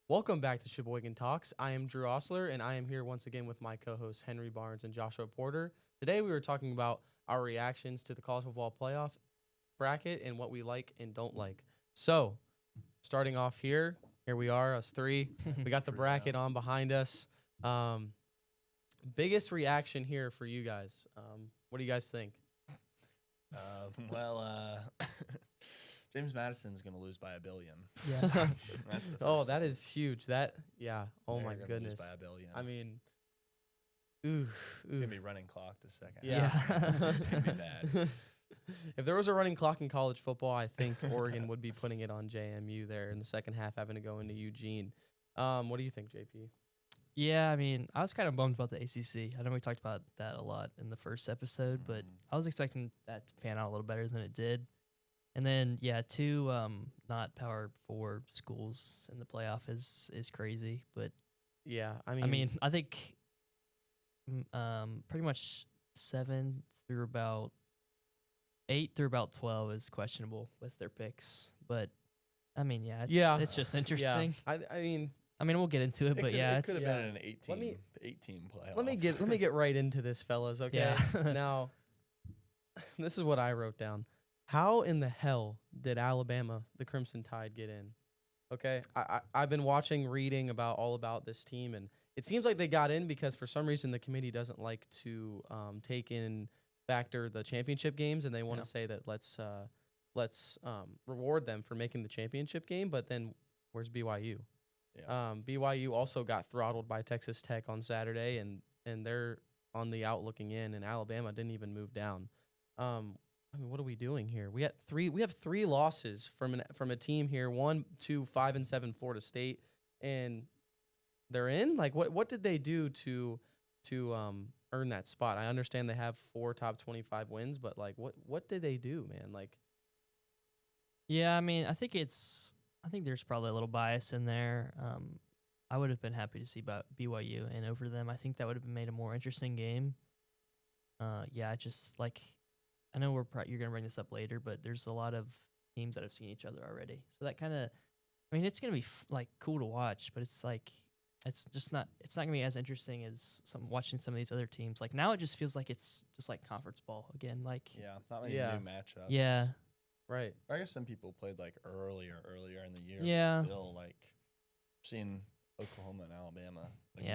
Welcome back to Sheboygan Talks. I am Drew Osler, and I am here once again with my co-hosts Henry Barnes and Joshua Porter. Today we were talking about our reactions to the college football playoff bracket and what we like and don't like. So, starting off here we are, us three. We got the bracket on behind us. Um, Biggest reaction here for you guys. What do you guys think? James Madison's going to lose by $1 billion. Yeah. That's the Oh, first that thing. is huge. Oh They're my gonna lose goodness. by $1 billion. I mean, It's going to be running clock the second Yeah. half. It's going to be bad. If there was a running clock in college football, I think Oregon would be putting it on JMU there in the second half, having to go into Eugene. What do you think, JP? Yeah, I mean, I was kind of bummed about the ACC. I know we talked about that a lot in the first episode, but I was expecting that to pan out a little better than it did. And then, yeah, two not Power 4 schools in the playoff is crazy. But, Yeah, I think pretty much 7 through about 8 through about 12 is questionable with their picks. But, I mean, it's just interesting. Yeah. I mean, we'll get into it, but it it's could have been an 18 playoff. Let me get right into this, fellas. Okay. Yeah. Now, this is what I wrote down. How in the hell did Alabama, the Crimson Tide, get in? Okay, I've been reading all about this team, and it seems like they got in because for some reason the committee doesn't like to take in factor the championship games, and they want to say that let's reward them for making the championship game. But then where's BYU? Yeah. BYU also got throttled by Texas Tech on Saturday, and they're on the out looking in, and Alabama didn't even move down. What are we doing here? We have three losses from a team here. 1, 2, 5, and 7 Florida State, and they're in. Like, what did they do to earn that spot? I understand they have 4 top 25 wins, but like, what did they do, man? Like, Yeah, I mean, I think there's probably a little bias in there. I would have been happy to see BYU and over them. I think that would have made a more interesting game. I know you're gonna bring this up later, but there's a lot of teams that have seen each other already. So that kind of, I mean, it's gonna be cool to watch, but it's not gonna be as interesting as watching some of these other teams. Like now, it just feels like it's just like conference ball again. Like Not many new matchups. yeah. right. I guess some people played like earlier in the year. Yeah. But still, like seeing Oklahoma and Alabama.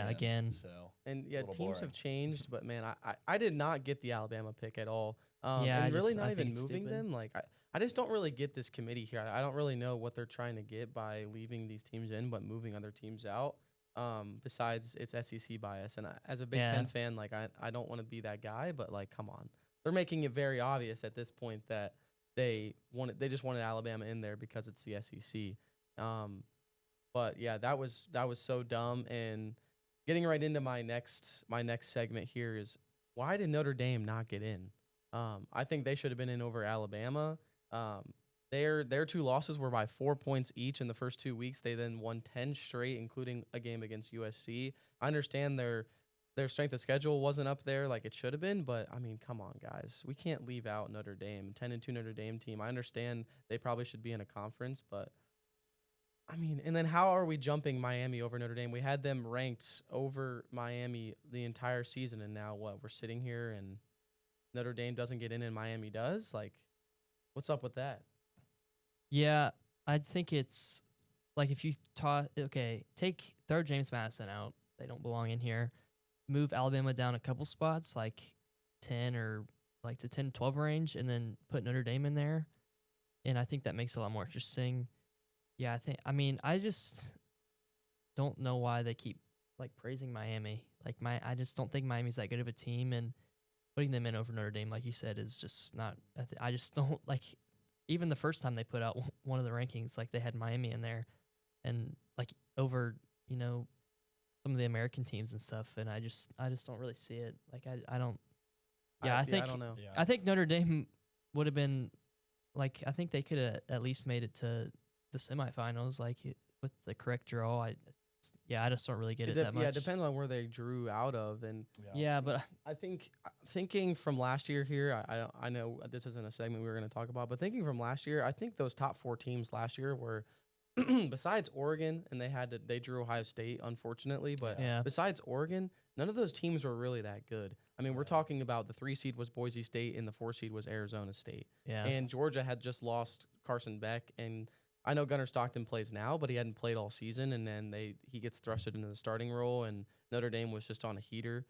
Again. So And yeah, little teams boring. have changed, but man, I did not get the Alabama pick at all. Yeah, and really not I even think it's moving stupid. them. Like I just don't really get this committee here. I don't really know what they're trying to get by leaving these teams in but moving other teams out. Besides its SEC bias, and as a Big Yeah. Ten fan, like I don't want to be that guy, but like come on, they're making it very obvious at this point that they just wanted Alabama in there because it's the SEC. But yeah, that was so dumb. And getting right into my next segment here is why did Notre Dame not get in? I think they should have been in over Alabama. Their 2 losses were by 4 points each in the first 2 weeks. They then won 10 straight, including a game against USC. I understand their strength of schedule wasn't up there like it should have been, but I mean, come on, guys, we can't leave out Notre Dame. 10-2 Notre Dame team. I understand they probably should be in a conference, but I mean, and then how are we jumping Miami over Notre Dame? We had them ranked over Miami the entire season, and now what? We're sitting here and Notre Dame doesn't get in and Miami does? Like, what's up with that? Yeah, I think it's like if you throw James Madison out, they don't belong in here. Move Alabama down a couple spots, like 10 or like the 10-12 range, and then put Notre Dame in there. And I think that makes it a lot more interesting. Yeah, I just don't know why they keep like praising Miami. I just don't think Miami's that good of a team, and putting them in over Notre Dame, like you said, is just not. I just don't like. Even the first time they put out one of the rankings, like they had Miami in there, and like over some of the American teams and stuff, and I just don't really see it. Like I don't. Yeah, I think I don't know. Yeah. I think Notre Dame would have been like I think they could have at least made it to the semifinals, with the correct draw. I just don't really get it that much. Yeah, it depends on where they drew out of, and Yeah, but I think thinking from last year here, I know this isn't a segment we were going to talk about, but thinking from last year, I think those top 4 teams last year were besides Oregon, and they drew Ohio State, unfortunately, but Yeah. besides Oregon, none of those teams were really that good. I mean, we're Right. talking about the 3 seed was Boise State and the 4 seed was Arizona State. Yeah. And Georgia had just lost Carson Beck, and I know Gunnar Stockton plays now, but he hadn't played all season, and then he gets thrusted into the starting role, and Notre Dame was just on a heater.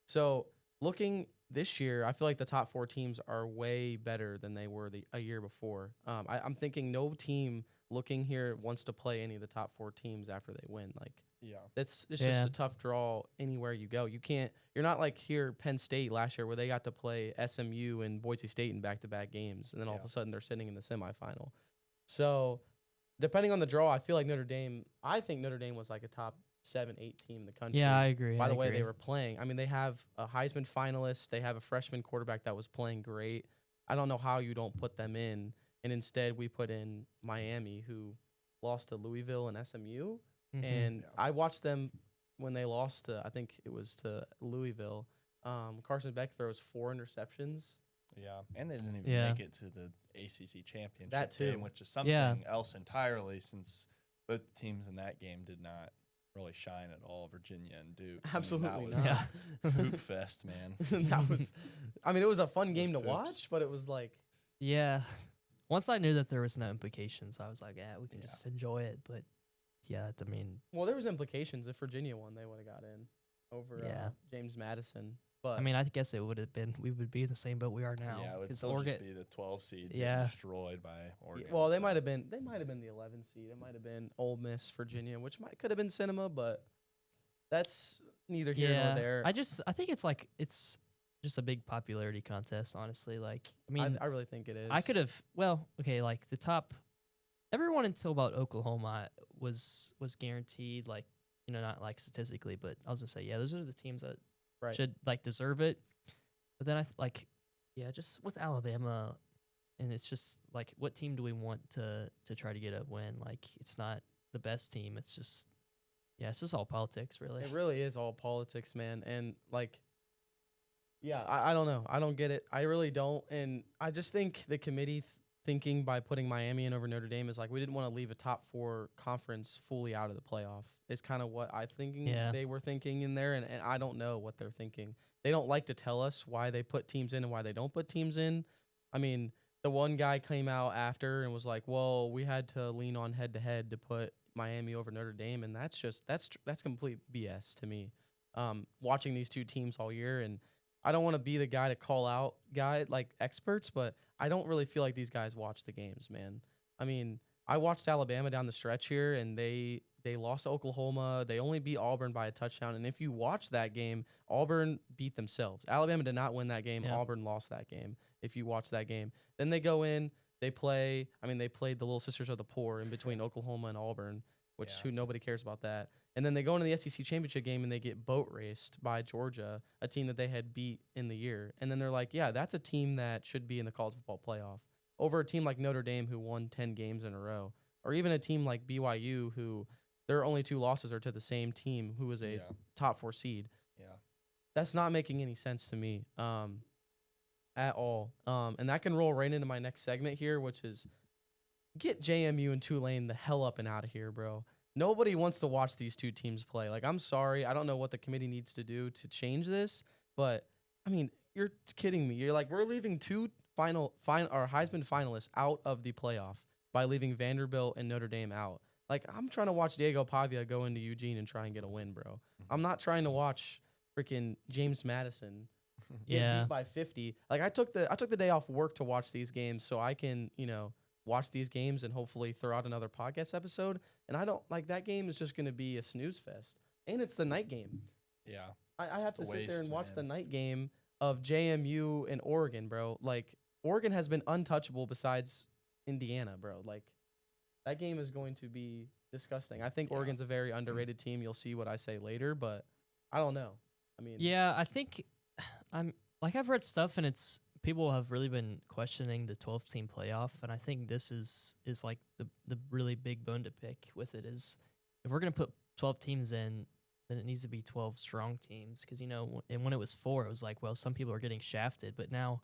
So looking this year, I feel like the top 4 teams are way better than they were a year before. I'm thinking no team looking here wants to play any of the top 4 teams after they win. Like Yeah. it's just Yeah. a tough draw anywhere you go. You're not like here Penn State last year where they got to play SMU and Boise State in back-to-back games, and then all of Yeah. a sudden they're sitting in the semifinal. So depending on the draw, I feel like I think Notre Dame was like a top 7, 8 team in the country. Yeah, I agree. By I the way they agree. were playing. I mean, they have a Heisman finalist. They have a freshman quarterback that was playing great. I don't know how you don't put them in, and instead we put in Miami, who lost to Louisville and SMU. Mhm. And Yeah. I watched them when they lost to, I think it was to Louisville. Carson Beck throws 4 interceptions. Yeah, and they didn't even Yeah. make it to the ACC championship That too. game, which is something Yeah. else entirely, since both teams in that game did not really shine at all. Virginia and Duke. Absolutely I mean, not. that Yeah. was poop fest, man. That was, I mean, it was a fun It game to was watch, poops. but it was like, Yeah. Once I knew that there was no implications, I was like, yeah, we can Yeah. just enjoy it. But yeah, I mean, well, there was implications. If Virginia won, they would have got in over Yeah. James Madison. But I guess it would have been, we would be in the same boat we are now. Yeah, it would 'Cause still Oregon, just be the 12 seed getting Yeah. destroyed by yeah, Oregon. well, they so- might have been the 11 seed. It might have been Ole Miss, Virginia, which could have been Cinema, but that's neither here nor there. I think it's just a big popularity contest, honestly. Like, I mean, I really think it is. I could have, like the top, everyone until about Oklahoma was guaranteed, like, not like statistically, but I was gonna say, yeah, those are the teams that Right. should like deserve it. But then just with Alabama, and it's just like, what team do we want to try to get a win? Like, it's not the best team. It's just, it's just all politics, really. It really is all politics, man. And like, yeah, I don't know. I don't get it. I really don't. And I just think the committee thinking by putting Miami in over Notre Dame is like, we didn't want to leave a top 4 conference fully out of the playoff. Is kind of what I thinking Yeah. they were thinking in there. And I don't know what they're thinking. They don't like to tell us why they put teams in and why they don't put teams in. I mean, the one guy came out after and was like, well, we had to lean on head to head to put Miami over Notre Dame. And that's complete BS to me. Watching these two teams all year, and I don't want to be the guy to call out like experts, but I don't really feel like these guys watch the games, man. I mean, I watched Alabama down the stretch here, and they lost to Oklahoma. They only beat Auburn by a touchdown. And if you watch that game, Auburn beat themselves. Alabama did not win that game. Yeah. Auburn lost that game. If you watch that game, then they go in, they play. I mean, they played the Little Sisters of the Poor in between Oklahoma and Auburn, which Yeah. who nobody cares about that. And then they go into the SEC championship game and they get boat raced by Georgia, a team that they had beat in the year. And then they're like, yeah, that's a team that should be in the college football playoff over a team like Notre Dame who won 10 games in a row, or even a team like BYU who their only 2 losses are to the same team who was a Yeah. top 4 seed. Yeah. That's not making any sense to me at all. And that can roll right into my next segment here, which is get JMU and Tulane the hell up and out of here, bro. Nobody wants to watch these two teams play. Like, I'm sorry. I don't know what the committee needs to do to change this, but I mean, you're kidding me. You're like, we're leaving 2 or Heisman finalists out of the playoff by leaving Vanderbilt and Notre Dame out. Like, I'm trying to watch Diego Pavia go into Eugene and try and get a win, bro. I'm not trying to watch freaking James Madison get Yeah. beat by 50. Like, I took the day off work to watch these games so I can, watch these games and hopefully throw out another podcast episode. And I don't like that game is just going to be a snooze fest. And it's the night game. Yeah. I have to It's a sit there and waste, watch man. the night game of JMU and Oregon, bro. Like, Oregon has been untouchable besides Indiana, bro. Like, that game is going to be disgusting. I think Yeah. Oregon's a very underrated team. You'll see what I say later, but I don't know. I mean, Yeah, I think I've read stuff, and it's people have really been questioning the 12-team playoff, and I think this is like the really big bone to pick with it is if we're gonna put 12 teams in, then it needs to be 12 strong teams because and when it was 4, it was like, well, some people are getting shafted, but now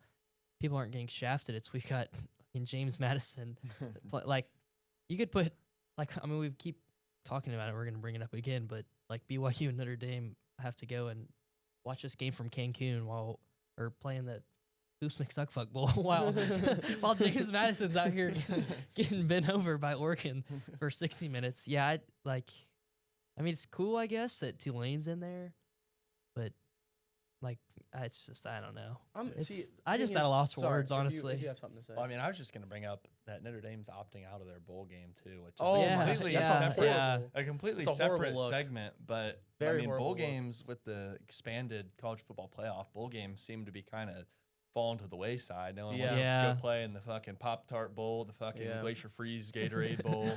people aren't getting shafted. It's we got in James Madison, like you could put like, I mean, we keep talking about it. We're gonna bring it up again, but like BYU and Notre Dame have to go and watch this game from Cancun or playing the Hoops McSuckfuck Bowl while James Madison's out here getting bent over by Oregon for 60 minutes. Yeah, I mean, it's cool, I guess, that Tulane's in there, but like, it's just, I don't know. I just at a loss for words, honestly. If you have something to say. Well, I mean, I was just going to bring up that Notre Dame's opting out of their bowl game too, which is Oh, yeah, completely yeah, separate, yeah. a completely It's a horrible separate look. segment. But Very I mean, bowl horrible look. games with the expanded college football playoff, bowl games seem to be kind of falling to the wayside. No one wants to Yeah. go play in the fucking Pop-Tart Bowl, the fucking Yeah. Glacier Freeze Gatorade Bowl,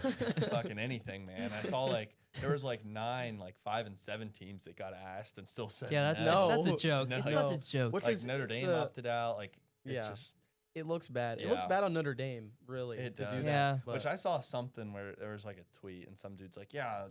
fucking anything, man. I saw there was 9 5 and 7 teams that got asked and still said Yeah, that's no. that's a joke. No. It's such a joke. Which Like is Notre it's Dame the- opted out. Like it's Yeah. just It looks bad. It looks Yeah. bad on Notre Dame, really. It to do does. that, Yeah. but Which I saw something where there was a tweet and some dude's like, yeah,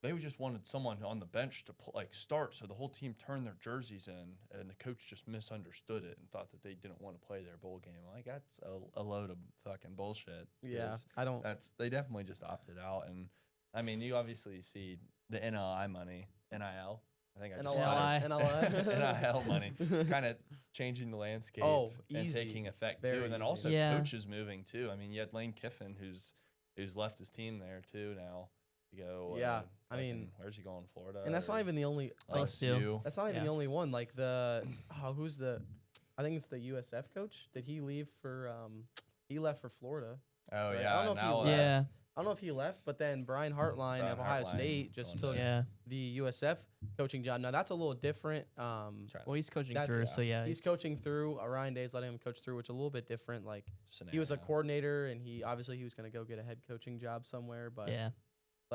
they just wanted someone on the bench to start, so the whole team turned their jerseys in, and the coach just misunderstood it and thought that they didn't want to play their bowl game. Like that's a load of fucking bullshit. yeah, 'cause I don't. they definitely just opted out, and I mean you obviously see the NLI money, NIL. I think I just said it. NIL money, kind of changing the landscape and easy. taking effect Very too, and then easy. also Yeah. coaches moving too. I mean, you had Lane Kiffin who's left his team there too now to go. Yeah, I mean, where's he going? Florida, And that's not or even the only. LSU. That's not even Yeah. the only one. Like who's the? I think it's the USF coach. Did he leave for? He left for Florida. Oh Right. yeah, I don't know if he now left. Yeah. I don't know if he left, but then Brian Hartline Brian of Ohio Hartline State just going took to- Yeah. the USF coaching job. Now that's a little different. Well, he's coaching That's- through, so yeah. He's it's- coaching through. Ryan Day's letting him coach through, which is a little bit different. Like he was a scenario. coordinator, and he was going to go get a head coaching job somewhere. But Yeah.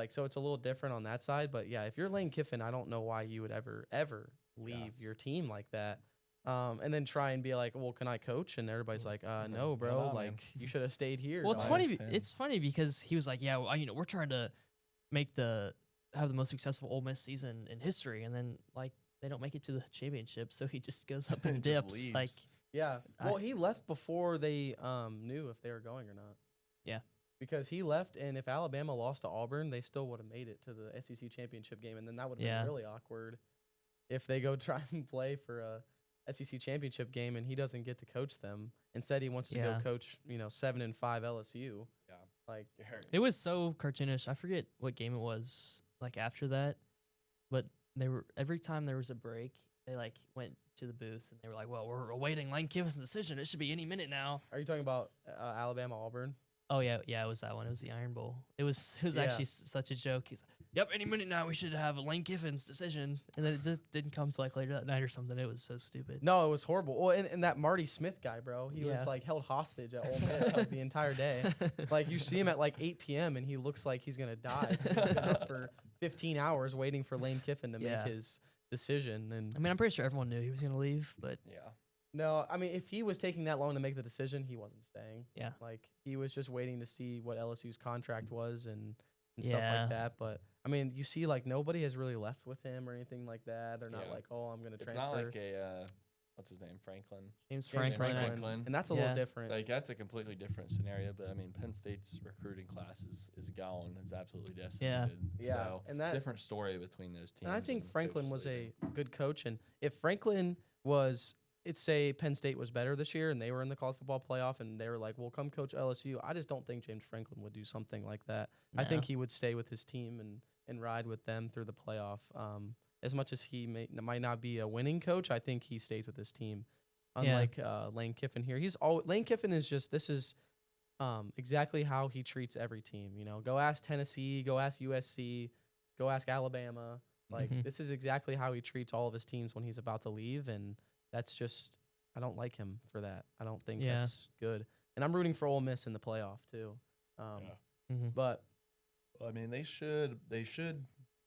so it's a little different on that side. But yeah, if you're Lane Kiffin, I don't know why you would ever leave your team like that. And then try and be like, well, can I coach? And everybody's like, no, bro. nah, Like man. you should have stayed here. Well, it's I dog." funny. understand. It's funny because he was like, "Yeah, well, we're trying to have the most successful Ole Miss season in history," and then they don't make it to the championship, so he just goes up and Just dips. Like, leaves. Yeah. I- Well, he left before they knew if they were going or not. Yeah. Because he left, and if Alabama lost to Auburn, they still would have made it to the SEC championship game, and then that would have Yeah. been really awkward if they go try and play for a SEC championship game and he doesn't get to coach them. Instead, he wants to Yeah. go coach, 7-5 LSU. Yeah. Like, it was so cartoonish. I forget what game it was. After that, but every time there was a break, they went to the booth and they were like, "Well, we're awaiting Lane Kiffin's decision. It should be any minute now." are you talking about Alabama Auburn? Oh yeah, it was that one. It was the Iron Bowl. It was Yeah. actually such a joke. He's like, "Yep, any minute now we should have Lane Kiffin's decision," and then it just didn't come to later that night or something. It was so stupid. No, it was horrible. Well, and that Marty Smith guy, bro, he Yeah. was held hostage at Ole Miss the entire day. You see him at 8 p.m. and he looks like he's gonna die. He's been up for 15 hours waiting for Lane Kiffin to Yeah. make his decision. And I mean, I'm pretty sure everyone knew he was gonna leave, but Yeah. no, I mean, if he was taking that long to make the decision, he wasn't staying. Yeah. He was just waiting to see what LSU's contract was and stuff Yeah. like that. But I mean, you see, nobody has really left with him or anything like that. They're not Yeah. oh, I'm gonna It's transfer. not like a what's his name, Franklin. James James Franklin. Franklin. And that's a Yeah. little different. Like that's a completely different scenario, but I mean, Penn State's recruiting class is gone. It's absolutely decimated. Yeah, So and that different story between those teams. And I think Franklin coaches was leaving. a good coach. And if Franklin was, it's say Penn State was better this year and they were in the college football playoff and they were like, well, come coach LSU. I just don't think James Franklin would do something like that. I think he would stay with his team and ride with them through the playoff. As much as he might not be a winning coach, I think he stays with his team. Unlike Lane Kiffin here. Lane Kiffin is just, this is exactly how he treats every team. Go ask Tennessee, go ask USC, go ask Alabama. Mhm. This is exactly how he treats all of his teams when he's about to leave, and that's just, I don't like him for that. I don't think Yeah. that's good. And I'm rooting for Ole Miss in the playoff too. Yeah. Mhm. But Well, I mean, they should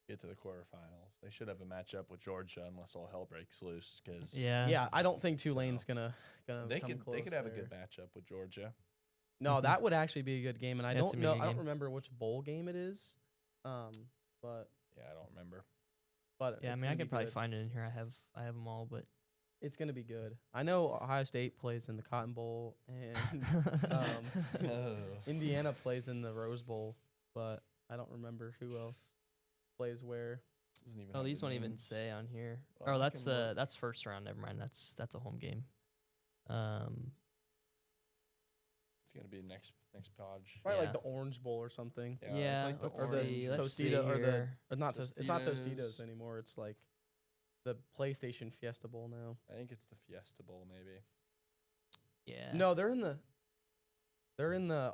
get to the quarterfinals. They should have a matchup with Georgia unless all hell breaks loose. Because Yeah. I don't think Tulane's So, gonna they come could close have a there. good matchup with Georgia. No, Mhm. that would actually be a good game, and I That's don't gonna be know. a good I don't game. remember which bowl game it is. But Yeah, I don't remember. Yeah, I it's mean, I gonna be could probably good. find it in here. I have them all, but It's gonna be good. I know Ohio State plays in the Cotton Bowl, and Oh. Indiana plays in the Rose Bowl. but I don't remember who else plays where. Doesn't even Oh, have these the won't even names. say on here. Well, Oh, I that's can look. that's first round. Never mind. That's a home game. It's gonna be next podge. Probably like Yeah. the Orange Bowl or something. Yeah, Yeah, it's like the let's Or the see. Let's see Tostito or the here. not it's not Tostitos Tostitos. anymore. It's like the PlayStation Fiesta Bowl now. I think it's the Fiesta Bowl, maybe. Yeah. No, they're in the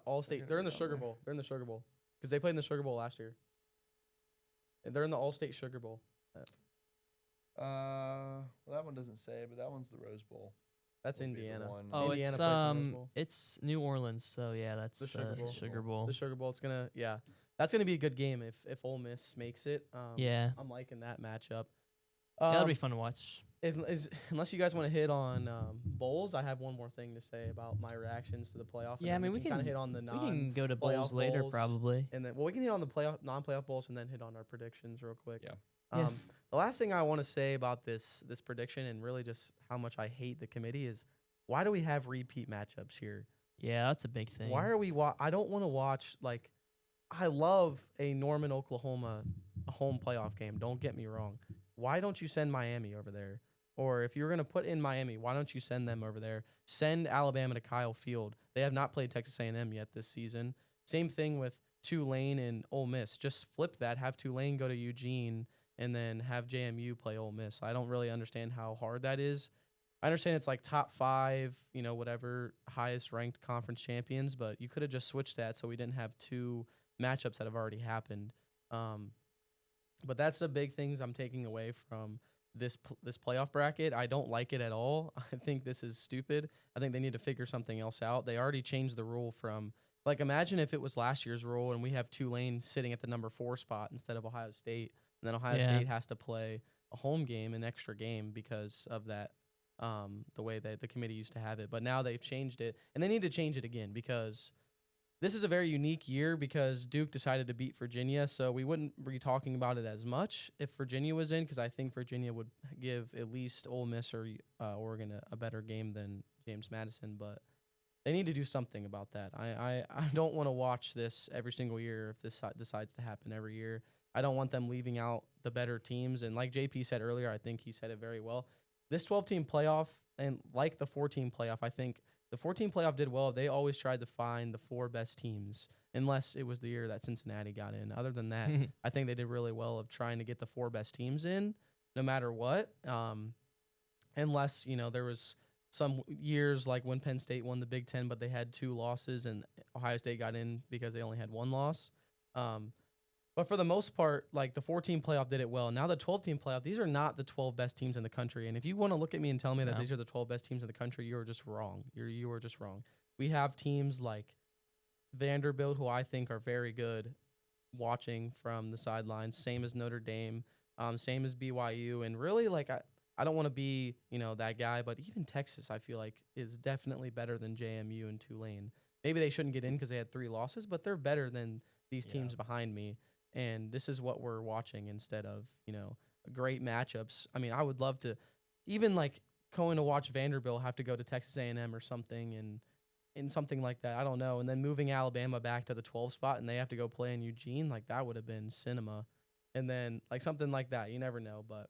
All-State. gonna They're in be the down Sugar there. Bowl. They're in the Sugar Bowl because they played in the Sugar Bowl last year. And they're in the All-State Sugar Bowl. Well, that one doesn't say, but that one's the Rose Bowl. That's Would be the Indiana. one. Oh, Indiana it's plays in the Rose Bowl. it's New Orleans. So yeah, that's The Sugar Bowl. Sugar Bowl. The Sugar Bowl. It's gonna that's gonna be a good game if Ole Miss makes it. Yeah. I'm liking that matchup. Yeah, that'll be fun to watch. Unless you guys want to hit on bowls, I have one more thing to say about my reactions to the playoff. Yeah, I mean, we kind of can- hit on the We can go to playoff bowls later, bowls. probably. and then we can hit on the non-playoff bowls, and then hit on our predictions real quick. Yeah. Yeah. The last thing I want to say about this prediction, and really just how much I hate the committee, is why do we have repeat matchups here? Yeah, that's a big thing. Why are we? I don't want to watch like. I love a Norman, Oklahoma, a home playoff game. Don't get me wrong. Why don't you send Miami over there? Or if you're gonna put in Miami, why don't you send them over there? Send Alabama to Kyle Field. They have not played Texas A&M yet this season. Same thing with Tulane and Ole Miss. Just flip that. Have Tulane go to Eugene, and then have JMU play Ole Miss. I don't really understand how hard that is. I understand it's like top 5, whatever, highest ranked conference champions, but you could have just switched that so we didn't have 2 matchups that have already happened. But that's the big things I'm taking away from this playoff bracket. I don't like it at all. I think this is stupid. I think they need to figure something else out. They already changed the rule from, like, imagine if it was last year's rule and we have Tulane sitting at the number 4 spot instead of Ohio State, and then Ohio Yeah. State has to play a home game, an extra game because of that, the way that the committee used to have it. But now they've changed it, and they need to change it again because this is a very unique year because Duke decided to beat Virginia, so we wouldn't be talking about it as much if Virginia was in, because I think Virginia would give at least Ole Miss or Oregon a better game than James Madison, but they need to do something about that. I don't want to watch this every single year if this decides to happen every year. I don't want them leaving out the better teams, and like JP said earlier, I think he said it very well. This 12-team playoff, and like the 4-team playoff, I think the 14 playoff did well. They always tried to find the 4 best teams, unless it was the year that Cincinnati got in. Other than that, I think they did really well of trying to get the 4 best teams in, no matter what. Unless, there was some years like when Penn State won the Big Ten, but they had 2 losses, and Ohio State got in because they only had 1 loss. But for the most part, like the 14 playoff did it well. Now the 12-team playoff, these are not the 12 best teams in the country. And if you want to look at me and tell me that No. these are the 12 best teams in the country, you are just wrong. You are just wrong. We have teams like Vanderbilt, who I think are very good, watching from the sidelines. Same as Notre Dame, same as BYU, and really like I don't want to be that guy, but even Texas I feel like is definitely better than JMU and Tulane. Maybe they shouldn't get in because they had 3 losses, but they're better than these teams behind me. And this is what we're watching instead of, great matchups. I mean, I would love to even like going to watch Vanderbilt have to go to Texas A&M or something and something like that. I don't know. And then moving Alabama back to the 12 spot and they have to go play in Eugene, like that would have been cinema. And then like something like that. You never know. But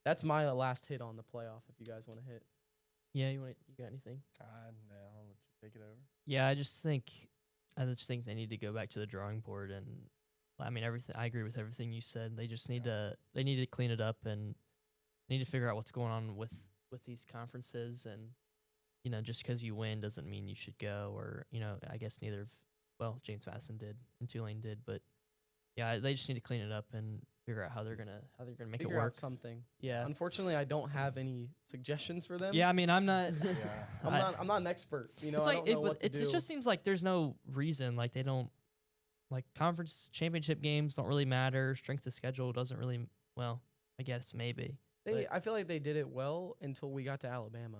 that's my last hit on the playoff if you guys want to hit. Yeah, you got anything? No, I'll let you take it over. Yeah, I just think they need to go back to the drawing board, and I mean everything. I agree with everything you said. They just need to clean it up and need to figure out what's going on with these conferences. And just because you win doesn't mean you should go. Or I guess James Madison did and Tulane did, but yeah, they just need to clean it up and figure out how they're gonna make Figure it out work. something. Yeah. Unfortunately, I don't have any suggestions for them. Yeah, I mean I'm not. Yeah. I'm not an expert. It's I like don't know what to it do. just seems like there's no reason. Like they don't, like conference championship games don't really matter. Strength of schedule doesn't really. Well, I guess maybe. I feel like they did it well until we got to Alabama.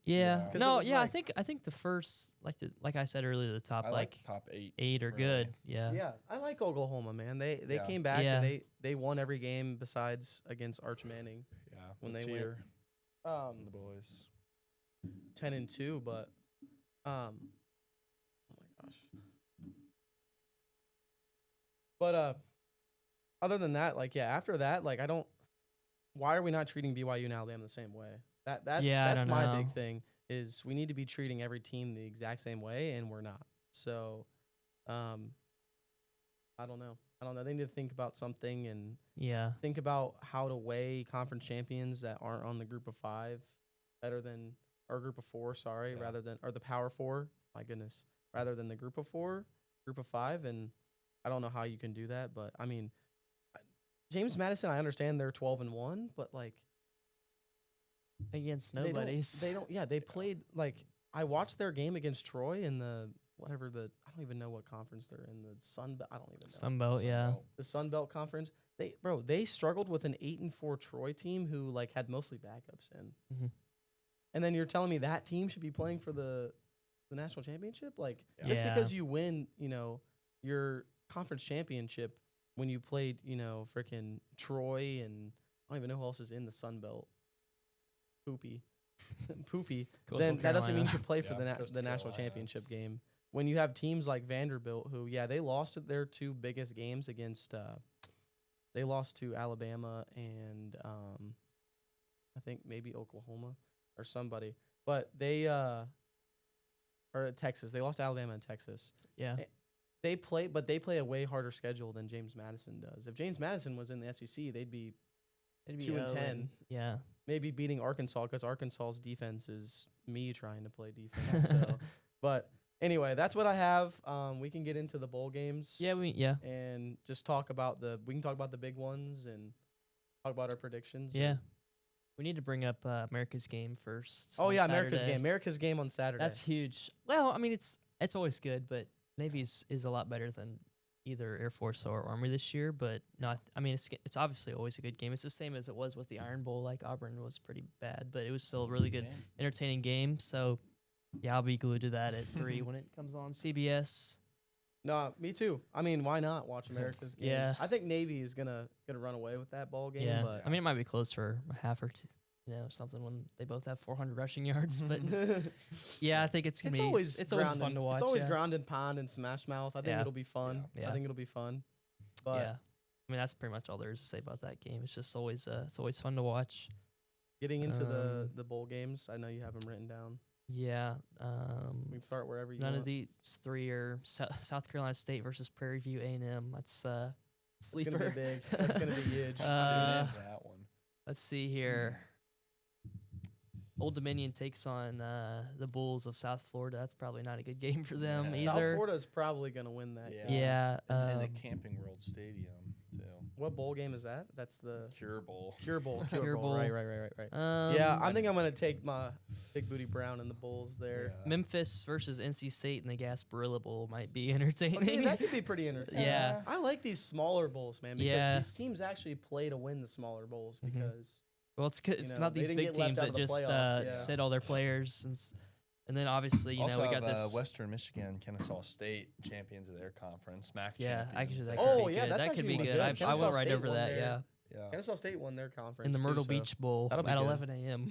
Yeah. Yeah. 'Cause it No. was Yeah. like- I think the first like I said earlier, the top I like top 8. 8 are really. good. Yeah. Yeah, I like Oklahoma, man. They Yeah. came back Yeah. and they won every game besides against Arch Manning. Yeah. When the they went, tier and the Um, boys. 10-2, but oh my gosh. But other than that, like yeah, after that, like I don't. Why are we not treating BYU and Alabama the same way? That's Yeah, I that's don't my know. big thing is we need to be treating every team the exact same way, and we're not. So, um, I don't know. I don't know. They need to think about something and Yeah. think about how to weigh conference champions that aren't on the group of five better than or group of four, sorry, Yeah. rather than or the power four. My goodness, rather than the group of four, group of five, and I don't know how you can do that, but I mean, James Madison, I understand they're 12-1, but like Against they don't- nobody's. They don't. Yeah, they played like I watched their game against Troy in the whatever the I don't even know what conference they're in the Sun. I don't even know Sunbelt, yeah. the Sun Belt Conference. They struggled with an 8-4 Troy team who like had mostly backups in. Mhm. And then you're telling me that team should be playing for the national championship? Like just Yeah. because you win, your conference championship when you played, freaking Troy and I don't even know who else is in the Sun Belt. Poopy. Coastal Then that doesn't mean you Carolina. should play for Yeah, the Coastal national Carolina, championship that's- game. When you have teams like Vanderbilt, who they lost at their two biggest games against. They lost to Alabama and I think maybe Oklahoma or somebody, but they or Texas. They lost to Alabama and Texas. Yeah. They play a way harder schedule than James Madison does. If James Madison was in the SEC, they'd be It'd be 2-10. Yeah. maybe beating Arkansas because Arkansas's defense is me trying to play defense. So, but anyway, that's what I have. We can get into the bowl games. Yeah. And just talk about we can talk about the big ones and talk about our predictions. Yeah. We need to bring up America's game first. Oh on yeah, America's Saturday. game. America's game on Saturday. That's huge. Well, I mean, it's always good, but Navy's is a lot better than either Air Force or Army this year. But no, I mean, it's obviously always a good game. It's the same as it was with the Iron Bowl. Like Auburn was pretty bad, but it was still a really good, entertaining game. So yeah, I'll be glued to that at 3 when it comes on CBS. No, me too. I mean, why not watch America's game? Yeah. I think Navy is gonna run away with that ball game. Yeah, But I mean, it might be close for a half or two, something when they both have 400 rushing yards. But yeah, I think it's gonna be it's always fun to watch. It's always yeah. ground and pound and smash mouth. I think Yeah. it'll be fun. Yeah. I think it'll be fun. But Yeah, I mean that's pretty much all there is to say about that game. It's just always fun to watch. getting into Um, the bowl games, I know you have them written down. Yeah. We can start wherever you None want. of these three are South Carolina State versus Prairie View A&M. That's It's gonna sleeper. be big. That's gonna be huge. that one. Let's see here. Old Dominion takes on the Bulls of South Florida. That's probably not a good game for them Yeah. South either. Florida's probably gonna win that. Yeah. game. Yeah. And the Camping World Stadium too. What bowl game is that? That's the Cure Bowl. Cure Bowl. Cure Bowl. Right. Yeah, I Um, think I'm gonna take my Big Booty Brown and the Bulls there. Yeah. Memphis versus NC State in the Gasparilla Bowl might be entertaining. Okay, that could be pretty entertaining. Yeah. I like these smaller bowls, man, because Yeah. these teams actually play to win the smaller bowls Mhm. because Well, it's good. It's know, not they these didn't big get left teams out that of the just playoff, yeah. sit all their players, and then obviously also we got have, this. Western Michigan, Kennesaw State champions of their conference, MAC Yeah, champions. actually that Oh, could be yeah, good. that's That could actually be legit. good. I Kennesaw went right State over won that. their- Yeah, Yeah. Kennesaw State won their conference in the too, Myrtle so Beach Bowl that'll at be good. 11 a.m.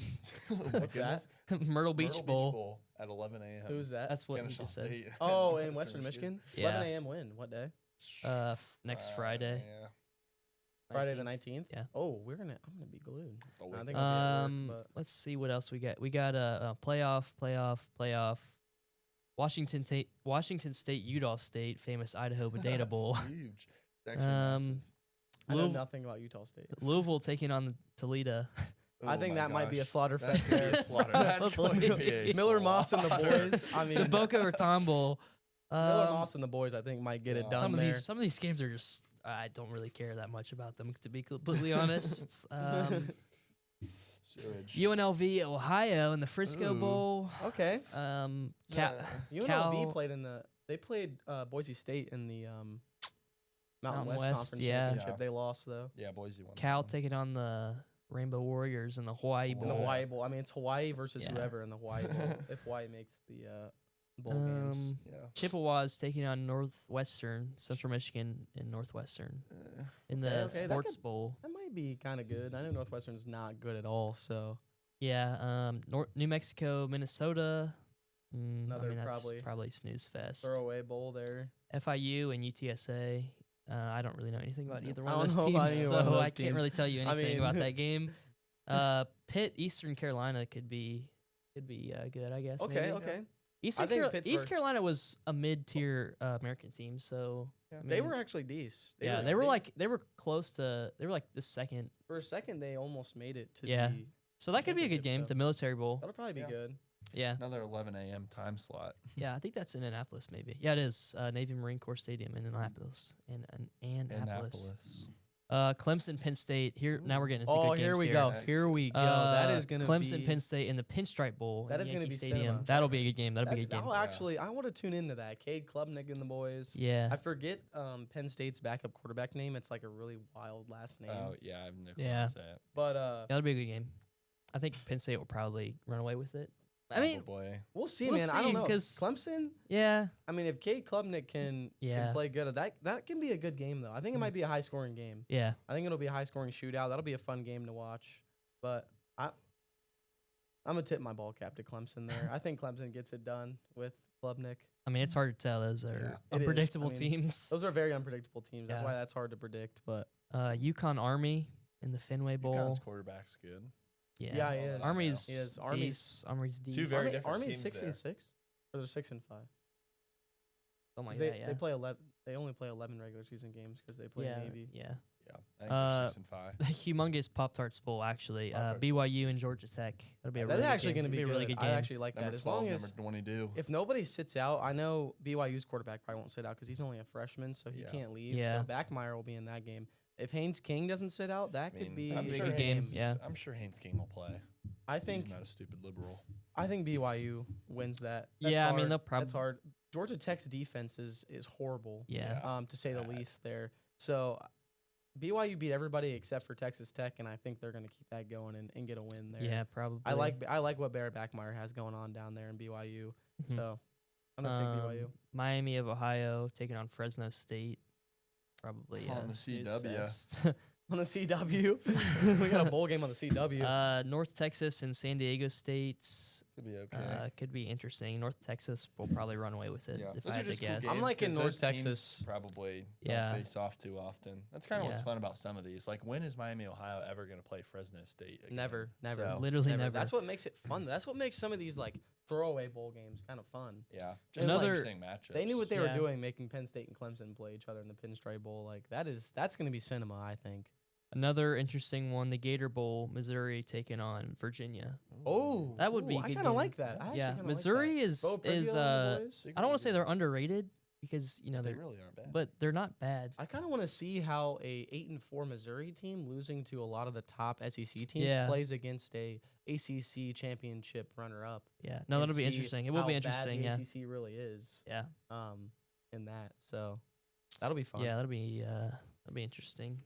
What's that? Myrtle Beach Bowl. at 11 a.m. Who's that? That's what he Kennesaw just said. State. Oh, in Western Michigan. Yeah. 11 a.m. When? What day? Next Friday. Yeah. Friday the 19th. 19th. Yeah. Oh, I'm gonna be glued. The I week- think I'll be at work, but Let's see what else we got. We got a playoff. Washington State, Utah State, famous Idaho Bodega That's Bowl. huge. It's actually massive. I know Louisville, nothing about Utah State. Louisville taking on Toledo. I Oh think my that might be a gosh. slaughter That's fest gonna be there. a slaughter. That's going to be a Miller Moss and the slaughter. boys. I mean, The Boca Raton Bowl. Miller Um, Moss and the boys, I think, might get it Yeah. done some of there. these games are just I don't really care that much about them, to be completely honest. Sewage. UNLV Ohio in the Frisco Ooh. Bowl. Okay. UNLV played Boise State in the Mountain West, Conference yeah. Championship. Yeah. They lost though. Yeah, Boise won. that Cal one. taking on the Rainbow Warriors in the Hawaii In Bowl. the Hawaii Bowl. I mean, it's Hawaii versus Yeah. whoever in the Hawaii Bowl. If Hawaii makes the bowl games. Yeah. Chippewas taking on Northwestern, Central Michigan in Northwestern in the Okay, that Sports could- Bowl. That might be kind of good. I know Northwestern's not good at all, so Yeah, New Mexico, Minnesota. I Another mean, that's probably snooze fest. throwaway bowl there. FIU and UTSA. I don't really know anything about either I one of don't those know about teams, either one of so those I can't teams. really tell you I anything mean- about that game. Pitt, Eastern Carolina could be good, I guess. Okay, maybe. okay. Eastern think East Pittsburgh- Carolina was a mid-tier American team, so Yeah. I They mean, were actually decent. they were like the second. for a second they almost made it to Yeah. the. So that could be a good Championship, game, so- the Military Bowl. That'll probably be Yeah. good. Yeah, Another 11 a.m. time slot. yeah, I think that's in Annapolis, maybe. Yeah, it is Navy Marine Corps Stadium in Annapolis. Annapolis. Clemson, Penn State. Here now we're getting into Oh, good games here we here. go. Next. Here we go. That is gonna Clemson, be Penn State in the Pinstripe Bowl. That in is gonna Yankee be Stadium. cinema. That'll be a good game. That'll be a That's- good game. I'll actually, I want to tune into that. Cade Klubnik and the boys. Yeah, I forget Penn State's backup quarterback name. It's like a really wild last name. Oh yeah, I have no clue Yeah. how to say it. But that'll be a good game. I think Penn State will probably run away with it. I mean, Probably. we'll see, We'll man. I see, don't know. 'cause- Clemson. yeah, I mean, if Cade Klubnik can Yeah. play good at that can be a good game though. I think it might be a high scoring game. yeah. I think it'll be a high scoring shootout. That'll be a fun game to watch. But I'm gonna tip my ball cap to Clemson there. I think Clemson gets it done with Klubnik. I mean, it's hard to tell. Those are Yeah. It is. unpredictable I mean, teams. Those are very unpredictable teams. That's Yeah. why that's hard to predict. But Yukon Army in the Fenway Bowl. UConn's quarterback's good. yeah, he Oh, is. that's- Army's He is. Army's Army's D. Two very Army, different Army's teams 6-6, or they're 6-5. Something like they that. Yeah. they play 11. They only play 11 regular season games because they play yeah. Navy. Yeah. Yeah, I think Uh, they're 6-5. Humongous Pop-Tarts Bowl, actually. Pop-Tarts. BYU and Georgia Tech. That'll be a That's really actually going to be a really good I game. actually like Number that. As 12, long as number 22. if nobody sits out, I know BYU's quarterback probably won't sit out because he's only a freshman, so he Yeah. can't leave. Yeah. So Backmeyer will be in that game. If Haynes King doesn't sit out, that I could mean, be That'd I'm be a sure good game, Haynes, yeah. I'm sure Haynes King will play. I He's think not a stupid liberal. BYU wins that. That's Yeah, I mean, hard. they'll That's probably. hard. Georgia Tech's defense is horrible. Yeah. Yeah. To say the Bad. least there. So BYU beat everybody except for Texas Tech, and I think they're going to keep that going and get a win there. Yeah, probably. I like what Barrett Backmeyer has going on down there in BYU. Mhm. So I'm gonna take BYU. Miami of Ohio taking on Fresno State. Probably On the snooze CW. fest. On the CW, we got a bowl game on the CW. North Texas and San Diego State Could be okay. could be interesting. North Texas will probably run away with it Yeah. if Those I are had to just cool guess. games I'm liking 'cause North those teams Texas. Probably Yeah. don't face off too often. That's kind of what's Yeah. fun about some of these. Like, when is Miami, Ohio ever going to play Fresno State? Again? Never. So, Literally never. That's what makes it fun. That's what makes some of these like throwaway bowl games kind of fun. yeah, just Another- interesting matchups. They knew what they Yeah. were doing, making Penn State and Clemson play each other in the Pinstripe Bowl. Like that's going to be cinema, I think. Another interesting one, the Gator Bowl, Missouri taking on Virginia. Oh, That would be a I good kind of game. like that. I actually Yeah, kinda Missouri like is that. Bo Prigio and the boys. I don't want to say they're underrated because They they're really aren't bad. but they're not bad. I kind of want to see how a 8-4 Missouri team losing to a lot of the top SEC teams Yeah. plays against a ACC championship runner-up. Yeah, no, and that'll be see interesting. It will be how bad interesting. the Yeah, ACC really is. yeah, In that, so that'll be fun. yeah. That'll be interesting.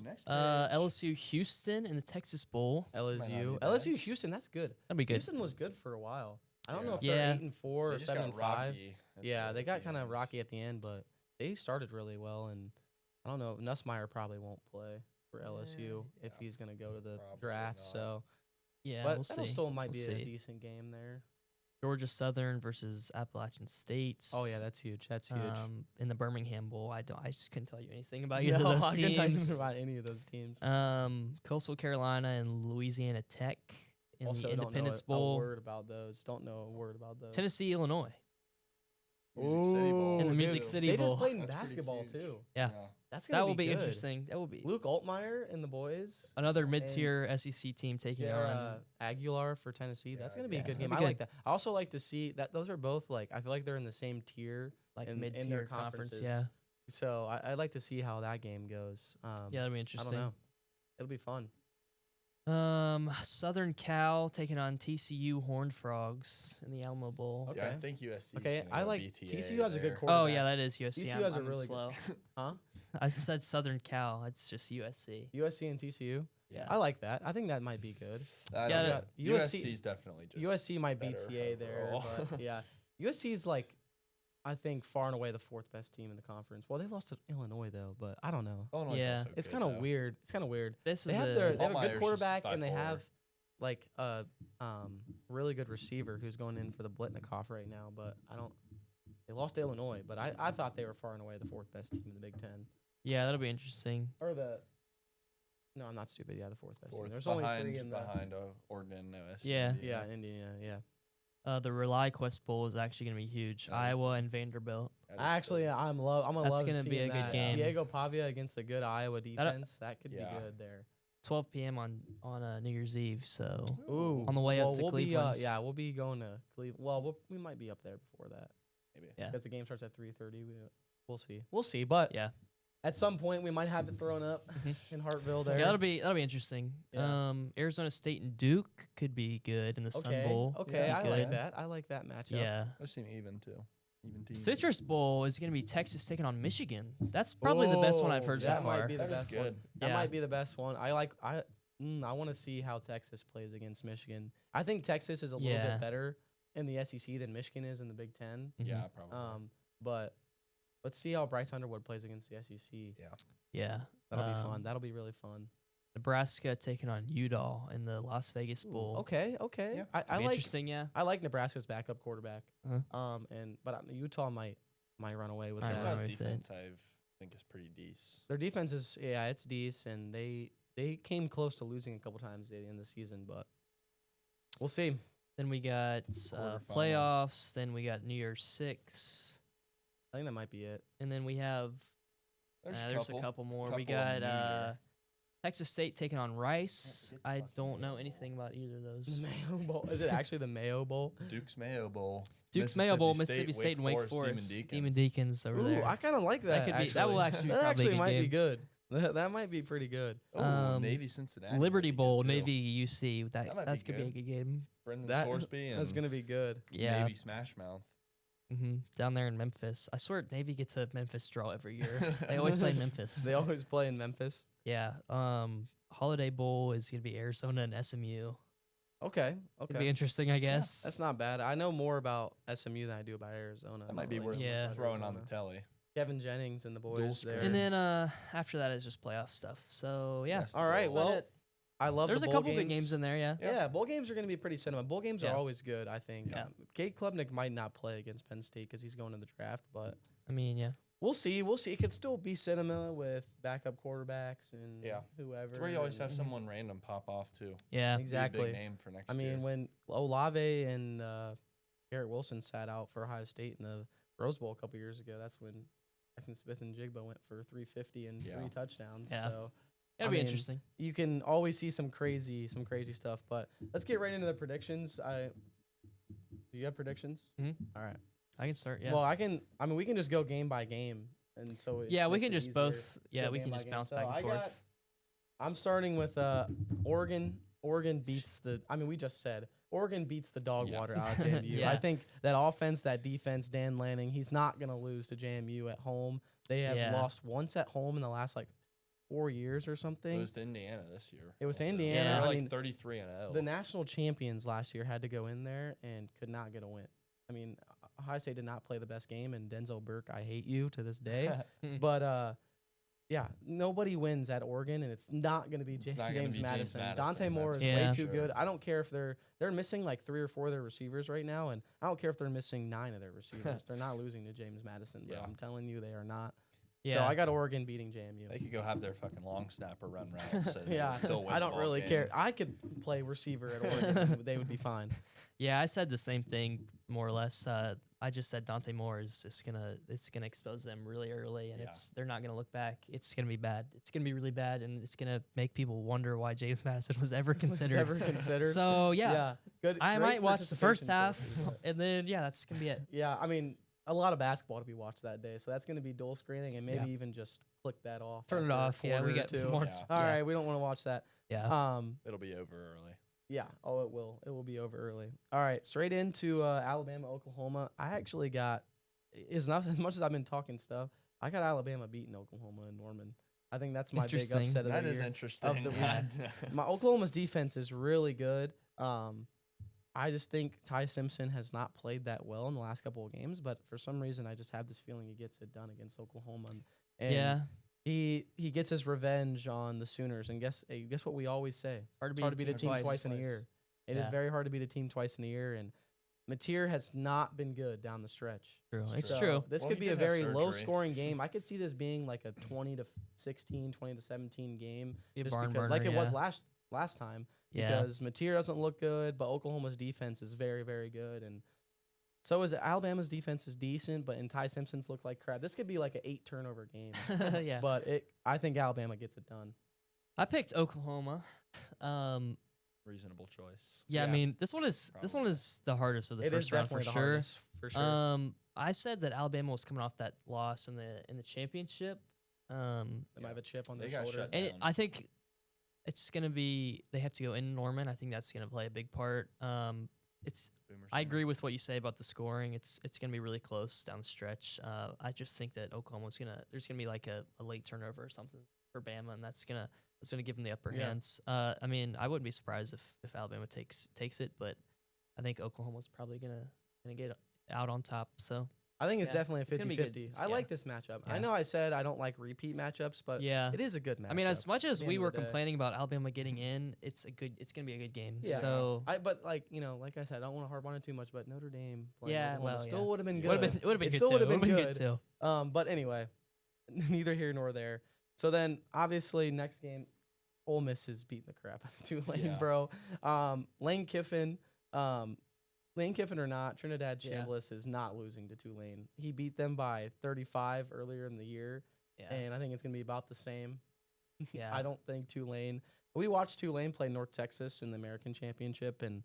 Next LSU Houston in the Texas Bowl. Might not LSU, be bad. LSU, Houston. That's good. That'd be good. Houston was good for a while. I don't know if Yeah. they're 8-4 They or just got 7-5. rocky at Yeah, the they got kind of end. rocky at the end, but they started really well. And I don't know, Nussmeier probably won't play for LSU if yeah. he's going to go to the Probably draft. not. So, Yeah, but we'll that'll see. still might We'll be a see. decent game there. Georgia Southern versus Appalachian State. Oh yeah, that's huge. That's huge. In the Birmingham Bowl, I just couldn't tell you anything about No, either of those I couldn't tell you teams. about any of those teams. Coastal Carolina and Louisiana Tech in Also, the Independence don't know a Bowl. word about those. Don't know a word about those. Tennessee, Illinois. Music City Bowl. In the dude, Music City they Bowl. just played in That's pretty basketball huge. too. Yeah. That's gonna That will be good. interesting. That will be Luke Altmaier and the boys. another mid-tier SEC team taking on. Aguilar for Tennessee. That's Yeah, gonna be a yeah, good that'd game. be I like good. that. I also like to see that those are both like I feel like they're in the same tier, Like in their mid-tier conference. conferences. Yeah, So I'd like to see how that game goes. yeah, that'd be I don't interesting. know. It'll be fun. Southern Cal taking on TCU Horned Frogs in the Alamo Bowl. Yeah, I Okay. think USC. Okay, I like TCU has a good there. quarterback. Oh yeah, that is USC. TCU I'm, has a I'm really good- slow. Huh? I said Southern Cal. It's just USC. USC and TCU. Yeah. I like that. I think that might be good. I Yeah, don't know. USC USC's definitely just USC might beat better TA there, overall. but yeah, USC is like, I think far and away the fourth best team in the conference. Well, they lost to Illinois though, but I don't know. Illinois is Yeah. also It's good, kind of though. weird. It's kind of weird. This They is have a they have a Altmaier's good just quarterback and they 5'4". have like a really good receiver who's going in for the Blitnikoff right now. But I don't They lost to Illinois, but I thought they were far and away the fourth best team in the Big Ten. Yeah, that'll be interesting. Or no, I'm not stupid. Yeah, the fourth best team. Fourth, There's behind, only three in the. behind Oregon, OSU. Yeah. Yeah, Indiana. Yeah. The Rely Quest Bowl is actually going to be huge. That is Iowa and Vanderbilt. Actually, I'm gonna That's love gonna be seeing a good that. game. Diego Pavia against a good Iowa defense. That could be Yeah. good there. 12 p.m. on New Year's Eve. So Ooh, on the way up well, to we'll Cleveland. yeah, we'll be going to Cleveland. Well, we might be up there before that Maybe. Yeah. because the game starts at 3:30. We'll see. We'll see. But Yeah. at some point, we might have it thrown up in Hartville there. Yeah, that'll be interesting. Yeah. Arizona State and Duke could be good in the Sun okay. Bowl. Okay, Could be I good. like that. I like that matchup. Yeah. Those seem even too. Even teams. Citrus Bowl is going to be Texas taking on Michigan. That's probably the best one I've heard so that far. might be the That is best good. one. That Yeah. might be the best one. I want to see how Texas plays against Michigan. I think Texas is a little Yeah. bit better in the SEC than Michigan is in the Big Ten. Mhm. Yeah, probably. But let's see how Bryce Underwood plays against the SEC. Yeah. That'll be fun. That'll be really fun. Nebraska taking on Utah in the Las Vegas Bowl. Okay. Yeah. I Could be like interesting, yeah. I like Nebraska's backup quarterback. Uh-huh. But Utah might run away with I that. don't know. Utah's with it. defense, I think, is pretty decent. Their defense is it's decent. And they came close to losing a couple times at the end of the season, but we'll see. Then we got Quarterfinals. playoffs. Then we got New Year's 6. I think that might be it. And then we have there's a couple more. We Couple in the got new year. Texas State taking on Rice. Get I fucking don't know Mayo anything about either of The those. Mayo Bowl. Is it actually the Mayo Bowl? Duke's Mayo Bowl. Duke's Mayo Bowl, Mississippi State, and Wake Forest. Demon Deacons over Ooh, there. I kind of like that. That could be- that will actually that probably actually be a might good be game. good. That might be pretty good. Oh, Navy Cincinnati. Liberty might be Bowl, good, too. Navy UC. That might That's be gonna be a good. good game. Brendan That- Thorsby and That's gonna be good. Yeah. Navy Smash Mouth. Down there in Memphis. I swear Navy gets a Memphis draw every year. They always play in Memphis. They always play in Memphis. Yeah. Holiday Bowl is gonna be Arizona and SMU. Okay. Could be interesting, I guess. That's not bad. I know more about SMU than I do about Arizona. That might be Like, worth Yeah. throwing on the Arizona. telly. Kevin Jennings and the boys Dual there. screen. And then after that is just playoff stuff. So yeah. Rest all of right. it. Well, it. I love. There's the a bowl couple good games in there, yeah. Yeah, bowl games are going to be pretty cinema. Bowl games Yeah. are always good, I think. Yeah. Kate Klubnik might not play against Penn State because he's going to the draft, but I mean, yeah. we'll see. We'll see. It could still be cinema with backup quarterbers and Yeah. whoever. It's where you always have and- someone random pop off too. Yeah. Be a Exactly. big name for next I year. mean, when Olave and Garrett Wilson sat out for Ohio State in the Rose Bowl a couple years ago, that's when Jackson Smith and Jigba went for 350 and 3 touchdowns. Yeah. So It'll I be mean, interesting. you can always see some crazy stuff. But let's get right into the predictions. Do you have predictions? Mhm. All right. I can start, yeah. Well, I mean, we can just go game by game, and so it yeah, we makes can it just easier. both Let's yeah, go we game can by just game. bounce So back and I forth. I'm starting with Oregon. Oregon beats the. I mean, we just said Oregon beats the dog Yeah. water out of JMU. Yeah. I think that offense, that defense, Dan Lanning, he's not gonna lose to JMU at home. They have Yeah. lost once at home in the last 4 years or it something. was to Indiana this year. It was to also. Indiana. They were I like mean, 33-0. The national champions last year had to go in there and could not get a win. I mean, Ohio State did not play the best game, and Denzel Burke, I hate you to this day. But yeah, nobody wins at Oregon, and it's not going to be It's not gonna James be James Madison. Madison, Dante Moore that's is for way Yeah. too sure. good. I don't care if they're missing 3 or 4 of their receivers right now, and I don't care if they're missing 9 of their receivers. They're not losing to James Madison, but Yeah. I'm telling you, they are not. Yeah. So I got Oregon beating JMU. They could go have their fucking long snapper run routes. And Yeah, still win I the don't ball really game. care. I could play receiver at Oregon; they would be fine. Yeah, I said the same thing more or less. I just said Dante Moore is just it's gonna expose them really early, and Yeah. they're not gonna look back. It's gonna be bad. It's gonna be really bad, and it's gonna make people wonder why James Madison was ever considered. Ever considered? So yeah, good. I great might watch the first participation half, trophy. and then yeah, that's gonna be it. Yeah, I mean, a lot of basketball to be watched that day, so that's going to be dual screening, and maybe Yeah. even just click that off. Turn it after a off. Yeah, quarter we or got two. more. Yeah. All right, we don't want to watch that. Yeah. It'll be over early. Yeah. Oh, it will. It will be over early. All right, straight into Alabama, Oklahoma. I actually got as much as I've been talking stuff. I got Alabama beating Oklahoma and Norman. I think that's my big Interesting. upset of That the is year. interesting. the My Oklahoma's defense is really good. I just think Ty Simpson has not played that well in the last couple of games, but for some reason I just have this feeling he gets it done against Oklahoma. And Yeah. he gets his revenge on the Sooners. And guess what we always say? Hard It's hard to beat a team twice in a year. It is Yeah. very hard to beat a team twice in a year. And Mateer has not been good down the stretch. True. It's It's So true. this Well, could he be a did have very surgery. low-scoring game. I could see this being like a 20-16, 20-17 game, Be a just barn because, like burner, it was yeah. last time. Yeah. Because Mateer doesn't look good, but Oklahoma's defense is very, very good, and so is Alabama's defense is decent. But Ty Simpson's look like crap. This could be like an 8-turnover game, Yeah. but I think Alabama gets it done. I picked Oklahoma. Reasonable choice. Yeah, I Yeah. mean this one is Probably. the hardest of the It is first round for definitely the sure. hardest, for sure. I said that Alabama was coming off that loss in the championship. They might have a chip on They their got shoulder. shut And down. I think it's gonna be they have to go in Norman. I think that's gonna play a big part. It's Boomer I sooner. agree with what you say about the scoring. It's gonna be really close down the stretch. I just think that Oklahoma's there's gonna be like a late turnover or something for Bama, and that's gonna give them the upper Yeah. hands. I mean, I wouldn't be surprised if Alabama takes it, but I think Oklahoma's probably gonna get out on top. So I think it's Yeah, definitely a it's gonna be good. 50-50. It's- I yeah. like this matchup. I Yeah. know I said I don't like repeat matchups, but yeah, it is a good matchup. I mean, as much as the we end of were the day. complaining about Alabama getting in, it's gonna be a good game. Yeah. So But like like I said, I don't want to harp on it too much. But Notre Dame, playing Yeah, Oklahoma well, still yeah. would have been Would've good. would have been It good still too. would've Would've been been good good. too. But anyway, neither here nor there. So then, obviously, next game, Ole Miss is beating the crap out of Tulane, Yeah. bro. Lane Kiffin or not, Trinidad Yeah. Chambliss is not losing to Tulane. He beat them by 35 earlier in the year, Yeah, and I think it's going to be about the same. yeah. I don't think Tulane. We watched Tulane play North Texas in the American Championship, and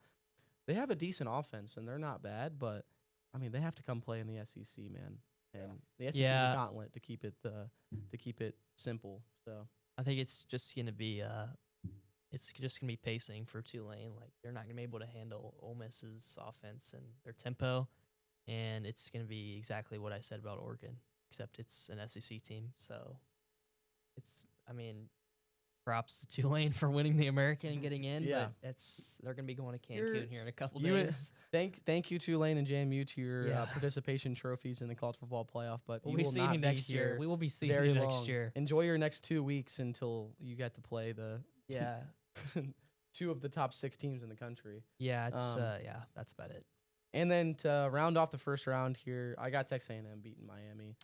they have a decent offense, and they're not bad. But I mean, they have to come play in the SEC, man. And the SEC is Yeah. a gauntlet to keep it simple. So I think it's just gonna be pacing for Tulane. Like they're not gonna be able to handle Ole Miss's offense and their tempo, and it's gonna be exactly what I said about Oregon, except it's an SEC team. So I mean, props to Tulane for winning the American and getting in. Yeah. But they're gonna be going to You're- Cancun here in a couple you- days. thank you Tulane and JMU to your Yeah. participation trophies in the college football playoff. But We'll you be will seeing not you be next year. here We will be seeing very you long. next year. Enjoy your next 2 weeks until you get to play the Yeah, 2 of the top 6 teams in the country. yeah. It's Um, yeah. That's about it. And then to round off the first round here, I got Texas A&M beating Miami.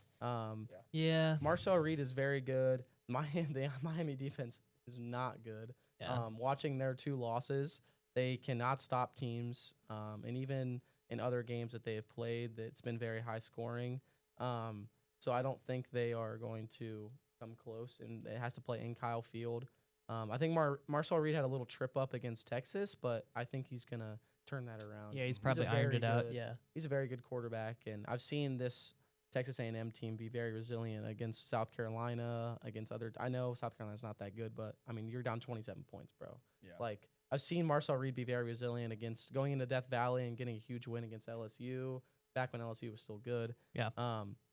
Yeah, Marcel Reed is very good. The Miami defense is not good. yeah. Watching their 2 losses, they cannot stop teams. And even in other games that they have played, it's been very high scoring. So I don't think they are going to come close, and it has to play in Kyle Field. I think Marcel Reed had a little trip up against Texas, but I think he's going to turn that around. Yeah, he's a probably ironed very it out. good- Yeah. He's a very good quarterback, and I've seen this Texas A&M team be very resilient against South Carolina, against other. I know South Carolina's not that good, but I mean, you're down 27 points, bro. Yeah. Like, I've seen Marcel Reed be very resilient against going into Death Valley and getting a huge win against LSU back when LSU was still good. Yeah.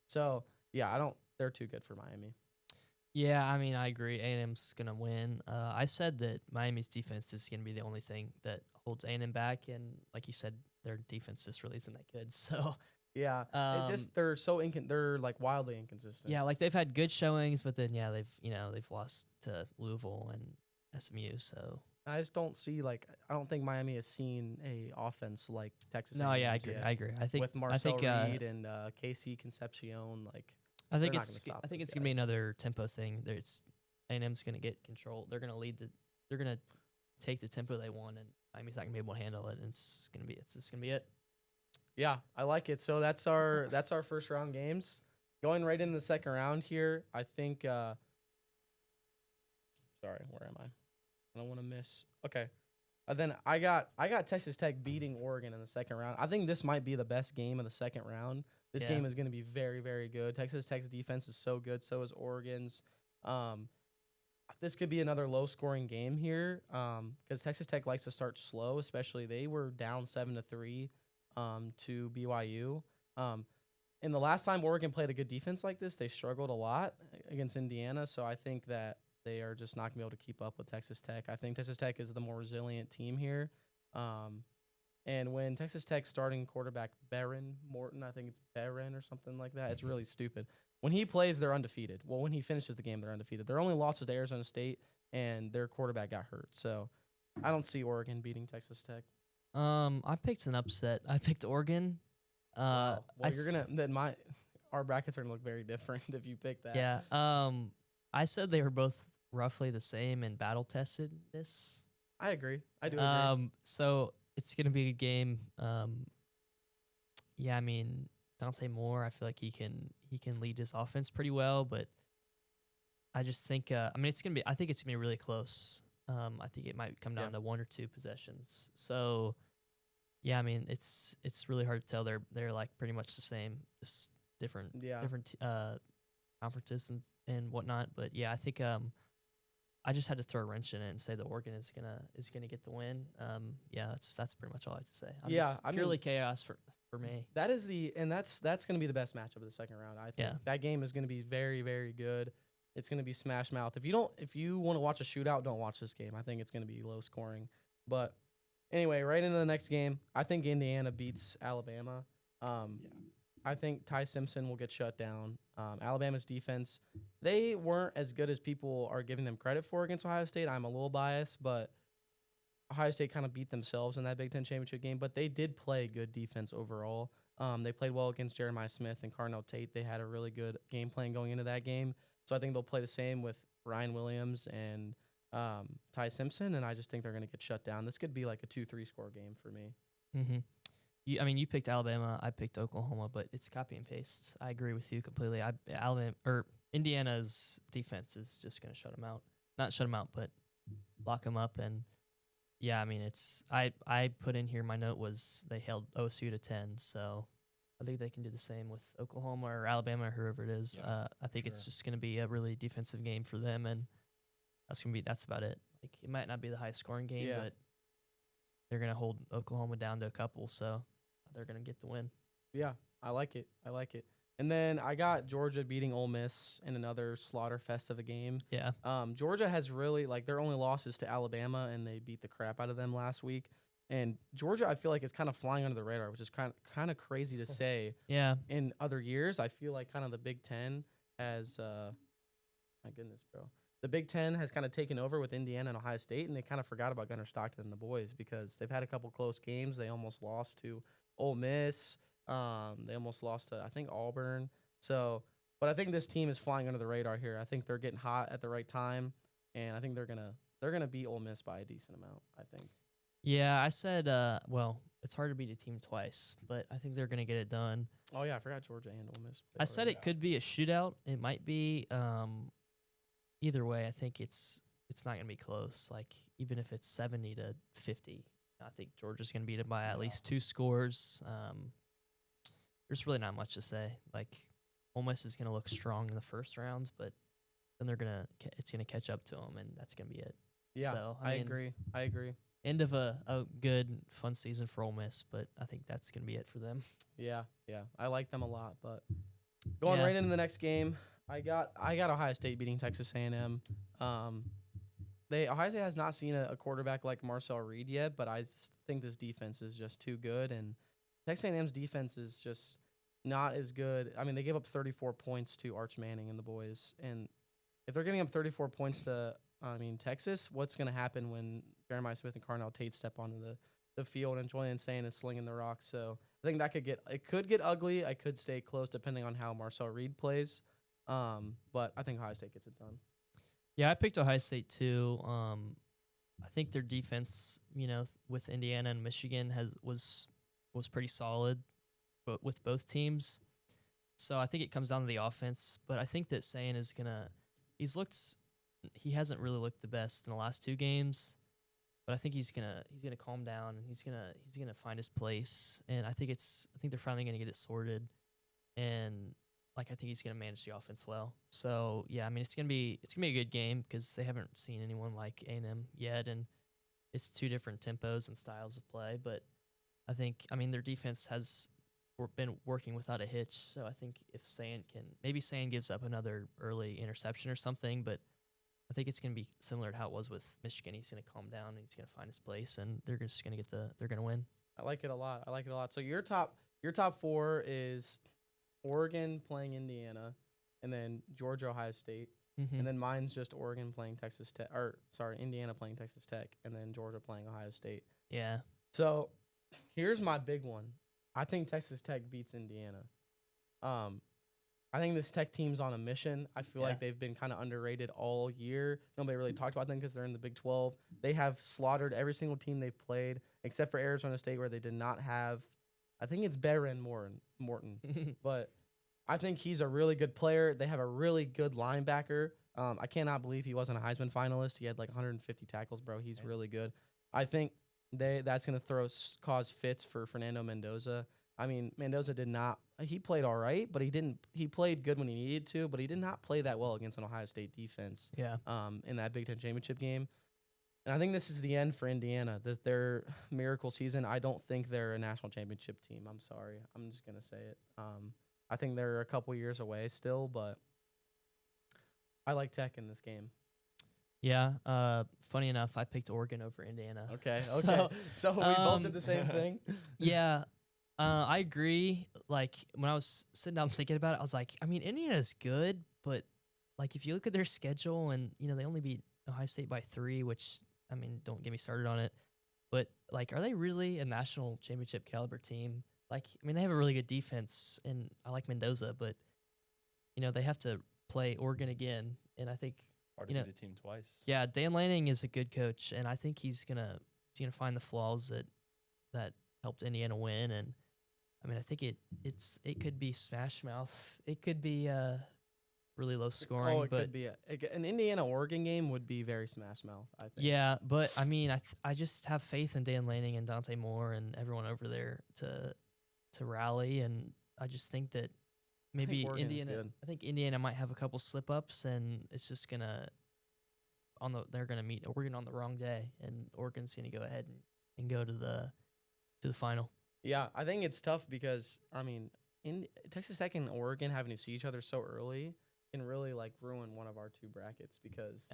So yeah, they're too good for Miami. Yeah, I mean, I agree. A&M's going to win. I said that Miami's defense is going to be the only thing that holds A&M back, and like you said, their defense just really isn't that good. So, Yeah. They're like wildly inconsistent. yeah, like they've had good showings, but then they've lost to Louisville and SMU. So, I just don't see I don't think Miami has seen a offense like Texas. no, yeah, I A&M's agree. yet. I agree. I think With Marcel I think, Reed and KC Concepcion, I think they're not it's gonna stop I think those it's gonna be guys. another tempo thing. There's A&M's gonna get control. They're gonna lead they're gonna take the tempo they want, and Miami's not gonna be able to handle it. And it's just gonna be it. Yeah, I like it. So that's our first round games. Going right into the second round here, I think. Sorry, where am I? I don't want to miss. Okay, then I got Texas Tech beating Oregon in the second round. I think this might be the best game of the second round. This Yeah. game is going to be very, very good. Texas Tech's defense is so good. So is Oregon's. This could be another low-scoring game here because Texas Tech likes to start slow, especially they were down 7-3 to BYU. And the last time Oregon played a good defense like this, they struggled a lot against Indiana. So I think that they are just not going to be able to keep up with Texas Tech. I think Texas Tech is the more resilient team here. And when Texas Tech starting quarterback Barron Morton, I think it's Barron or something like that. It's really stupid. When he plays, they're undefeated. Well, when he finishes the game, they're undefeated. Their only loss is to Arizona State, and their quarterback got hurt. So I don't see Oregon beating Texas Tech. I picked an upset. I picked Oregon. Wow. I Well, you're gonna then our brackets are gonna look very different if you pick that. yeah. I said they were both roughly the same in battle testedness. I agree. I do agree. So it's gonna be a good game. Yeah, I mean Dante Moore, I feel like he can lead his offense pretty well, but I just think I mean I think it's gonna be really close. I think it might come down Yeah. to one or two possessions. So yeah, I mean it's really hard to tell. They're like pretty much the same, just different Yeah. conferences and whatnot. But yeah, I think I just had to throw a wrench in it and say that Oregon is gonna get the win. Yeah, that's pretty much all I have to say. Yeah, I mean- purely chaos for me. That is that's going to be the best matchup of the second round. I think Yeah. that game is going to be very, very good. It's going to be smash mouth. If you want to watch a shootout, don't watch this game. I think it's going to be low scoring. But anyway, right into the next game. I think Indiana beats Alabama. I think Ty Simpson will get shut down. Alabama's defense, they weren't as good as people are giving them credit for against Ohio State. I'm a little biased, but Ohio State kind of beat themselves in that Big Ten championship game, but they did play good defense overall. They played well against Jeremiah Smith and Carnell Tate. They had a really good game plan going into that game. So I think they'll play the same with Ryan Williams and Ty Simpson, and I just think they're going to get shut down. This could be like a 2-3 score game for me. Mm-hmm. You picked Alabama. I picked Oklahoma, but it's copy and paste. I agree with you completely. Indiana's defense is just going to shut them out. Not shut them out, but lock them up. And yeah, I mean I put in here my note was they held OSU to 10, so I think they can do the same with Oklahoma or Alabama or whoever it is. Yeah, I think it's sure. just going to be a really defensive game for them, and that's about it. Like it might not be the high scoring game, Yeah. but they're going to hold Oklahoma down to a couple, so they're going to get the win. Yeah, I like it. And then I got Georgia beating Ole Miss in another slaughter fest of a game. Yeah. Georgia has really, like, their only losses to Alabama, and they beat the crap out of them last week. And Georgia, I feel like, is kind of flying under the radar, which is kind of crazy to say. Yeah. In other years, I feel like kind of the Big Ten has, my goodness, bro. The Big Ten has kind of taken over with Indiana and Ohio State, and they kind of forgot about Gunnar Stockton and the boys because they've had a couple close games. They almost lost to Ole Miss. They almost lost to, I think, Auburn. So, but I think this team is flying under the radar here. I think they're getting hot at the right time, and I think they're gonna beat Ole Miss by a decent amount, I think. Yeah, I said, well, it's hard to beat a team twice, but I think they're going to get it done. Oh yeah, I forgot Georgia and Ole Miss. I said it could be a shootout. It might be. Either way, I think it's not going to be close. Like even if it's 70-50, I think Georgia's going to beat it by at least 2 scores. There's really not much to say. Like Ole Miss is going to look strong in the first rounds, but then it's going to catch up to them, and that's going to be it. Yeah, So, I mean, agree. End of a good, fun season for Ole Miss, but I think that's going to be it for them. Yeah, I like them a lot. But going Yeah. right into the next game, I got Ohio State beating Texas A&M. Ohio State has not seen a quarterback like Marcel Reed yet, but I just think this defense is just too good, and Texas A&M's defense is just not as good. I mean, they gave up 34 points to Arch Manning and the boys, and if they're giving up 34 points to Texas, what's going to happen when Jeremiah Smith and Carnell Tate step onto the field and Julian Insane is slinging the rock? So I think it could get ugly. I could stay close depending on how Marcel Reed plays. But I think Ohio State gets it done. Yeah, I picked Ohio State too. I think their defense, with Indiana and Michigan was pretty solid, but with both teams. So I think it comes down to the offense. But I think that Sayin is he hasn't really looked the best in the last 2 games. But I think he's gonna calm down and he's gonna find his place. And I think they're finally gonna get it sorted. And I think he's gonna manage the offense well. So yeah, I mean it's gonna be a good game because they haven't seen anyone like A&M yet, and it's 2 different tempos and styles of play. But I think their defense has been working without a hitch. So I think if Sayin gives up another early interception or something, but I think it's gonna be similar to how it was with Michigan. He's gonna calm down and he's gonna find his place, and they're just gonna they're gonna win. I like it a lot. So your top 4 is Oregon playing Indiana, and then Georgia, Ohio State, Mm-hmm. and then mine's just Oregon playing Indiana playing Texas Tech, and then Georgia playing Ohio State. Yeah. So Here's my big one. I think Texas Tech beats Indiana. Um, I think this Tech team's on a mission. I feel Yeah. like they've been kind of underrated all year. Nobody really talked about them because they're in the Big 12. They have slaughtered every single team they've played, except for Arizona State, where they did not have. I think it's Barron Morton, but I think he's a really good player. They have a really good linebacker. I cannot believe he wasn't a Heisman finalist. He had like 150 tackles, bro. He's really good. I think that's going to cause fits for Fernando Mendoza. I mean, Mendoza did not. He played all right, but he didn't. He played good when he needed to, but he did not play that well against an Ohio State defense. Yeah. In that Big Ten championship game, and I think this is the end for Indiana. Their miracle season. I don't think they're a national championship team. I'm sorry. I'm just gonna say it. I think they're a couple years away still, but I like Tech in this game. Yeah. Funny enough, I picked Oregon over Indiana. Okay. So, So we both did the same thing. Yeah. I agree. Like when I was sitting down thinking about it, I was like, I mean, Indiana's good, but like if you look at their schedule and they only beat Ohio State by 3, which I mean, don't get me started on it. But like, are they really a national championship caliber team? Like, I mean, they have a really good defense, and I like Mendoza, but they have to play Oregon again, and I think Hard to beat a team twice. yeah, Dan Lanning is a good coach, and I think he's gonna find the flaws that helped Indiana win. And I mean, I think it could be smash mouth. It could be really low scoring. It but could be an Indiana Oregon game would be very smash mouth. I think. yeah, but I mean, I just have faith in Dan Lanning and Dante Moore and everyone over there to rally, and I just think that maybe Oregon's Indiana. good. I think Indiana might have a couple slip ups, and it's just gonna they're gonna meet Oregon on the wrong day, and Oregon's gonna go ahead and go to the final. Yeah, I think it's tough because I mean, in Texas Tech and Oregon having to see each other so early can really like ruin one of our two brackets because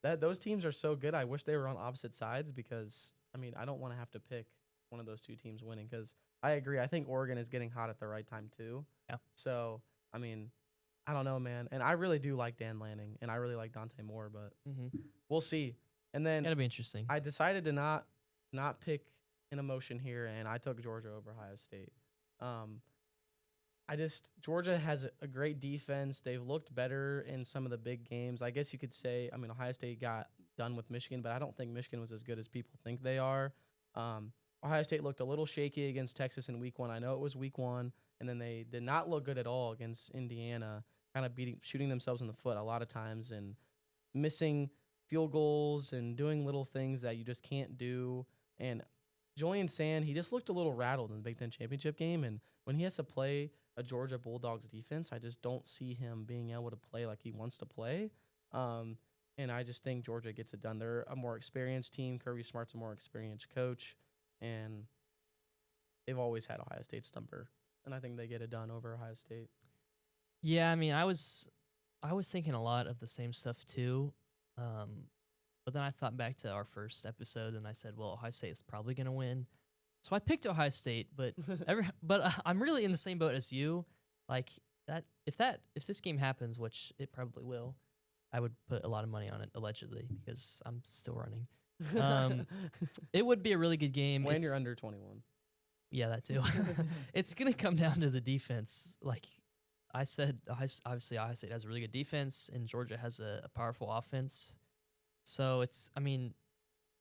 those teams are so good. I wish they were on opposite sides because I mean I don't want to have to pick one of those two teams winning because I agree. I think Oregon is getting hot at the right time too. Yeah. So I mean, I don't know, man, and I really do like Dan Lanning and I really like Dante Moore, but we'll see. And then That'll be interesting. I decided to not pick an emotion here, and I took Georgia over Ohio State. Georgia has a great defense. They've looked better in some of the big games. I guess you could say, I mean, Ohio State got done with Michigan, but I don't think Michigan was as good as people think they are. Ohio State looked a little shaky against Texas in week 1. I know it was week 1, and then they did not look good at all against Indiana, kind of shooting themselves in the foot a lot of times and missing field goals and doing little things that you just can't do. And Julian Sand, he just looked a little rattled in the Big Ten championship game, and when he has to play a Georgia Bulldogs defense, I just don't see him being able to play like he wants to play. And I just think Georgia gets it done. They're a more experienced team. Kirby Smart's a more experienced coach, and they've always had Ohio State's number, and I think they get it done over Ohio State. Yeah, I mean, I was thinking a lot of the same stuff too. But then I thought back to our first episode, and I said, well, Ohio State is probably going to win. So I picked Ohio State, but I'm really in the same boat as you. Like if this game happens, which it probably will, I would put a lot of money on it allegedly because I'm still running. It would be a really good game when you're under 21. Yeah, that too. It's gonna come down to the defense. Like I said, obviously Ohio State has a really good defense, and Georgia has a powerful offense. So I mean,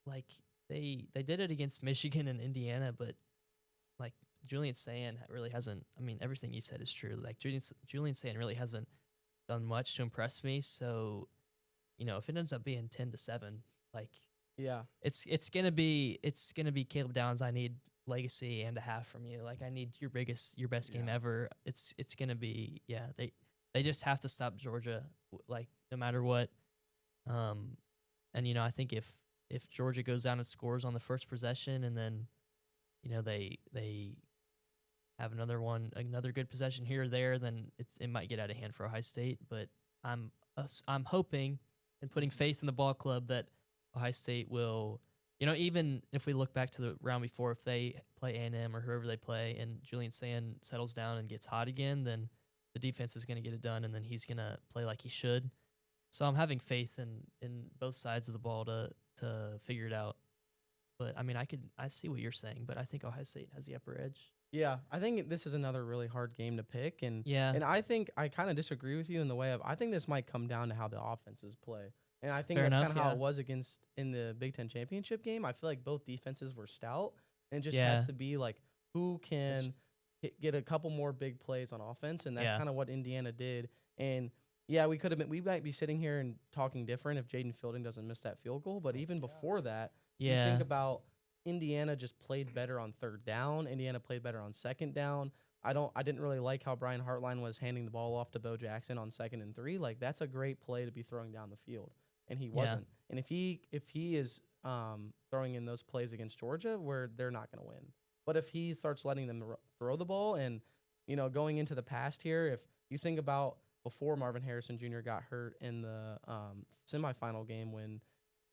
like they did it against Michigan and Indiana, but like Julian Sand really hasn't. I mean, everything you said is true. Like Julian Sand really hasn't done much to impress me. So, if it ends up being 10-7, like yeah, it's gonna be Caleb Downs. I need legacy and a half from you. Like I need your best game ever. It's gonna be They just have to stop Georgia, like no matter what. And I think if Georgia goes down and scores on the first possession, and then they have another good possession here or there, then it might get out of hand for Ohio State. But I'm hoping and putting faith in the ball club that Ohio State will, even if we look back to the round before, if they play A&M or whoever they play, and Julian Sand settles down and gets hot again, then the defense is going to get it done, and then he's going to play like he should. So I'm having faith in both sides of the ball to figure it out. But I mean, I see what you're saying, but I think Ohio State has the upper edge. Yeah, I think this is another really hard game to pick, and Yeah, I think I kind of disagree with you in the way of I think this might come down to how the offenses play, and I think Fair that's enough, kind of how yeah. it was in the Big Ten championship game. I feel like both defenses were stout, and it just Yeah. has to be like who It's- can get a couple more big plays on offense, and that's Yeah. kind of what Indiana did. And yeah, we might be sitting here and talking different if Jaden Fielding doesn't miss that field goal, but even before that, you yeah, think about Indiana just played better on third down. Indiana played better on second down. I didn't really like how Brian Hartline was handing the ball off to Bo Jackson on 2nd and 3. Like that's a great play to be throwing down the field, and he wasn't. And if he is throwing in those plays against Georgia, where they're not going to win. But if he starts letting them throw the ball, and going into the past here, if you think about before Marvin Harrison Jr. got hurt in the semifinal game when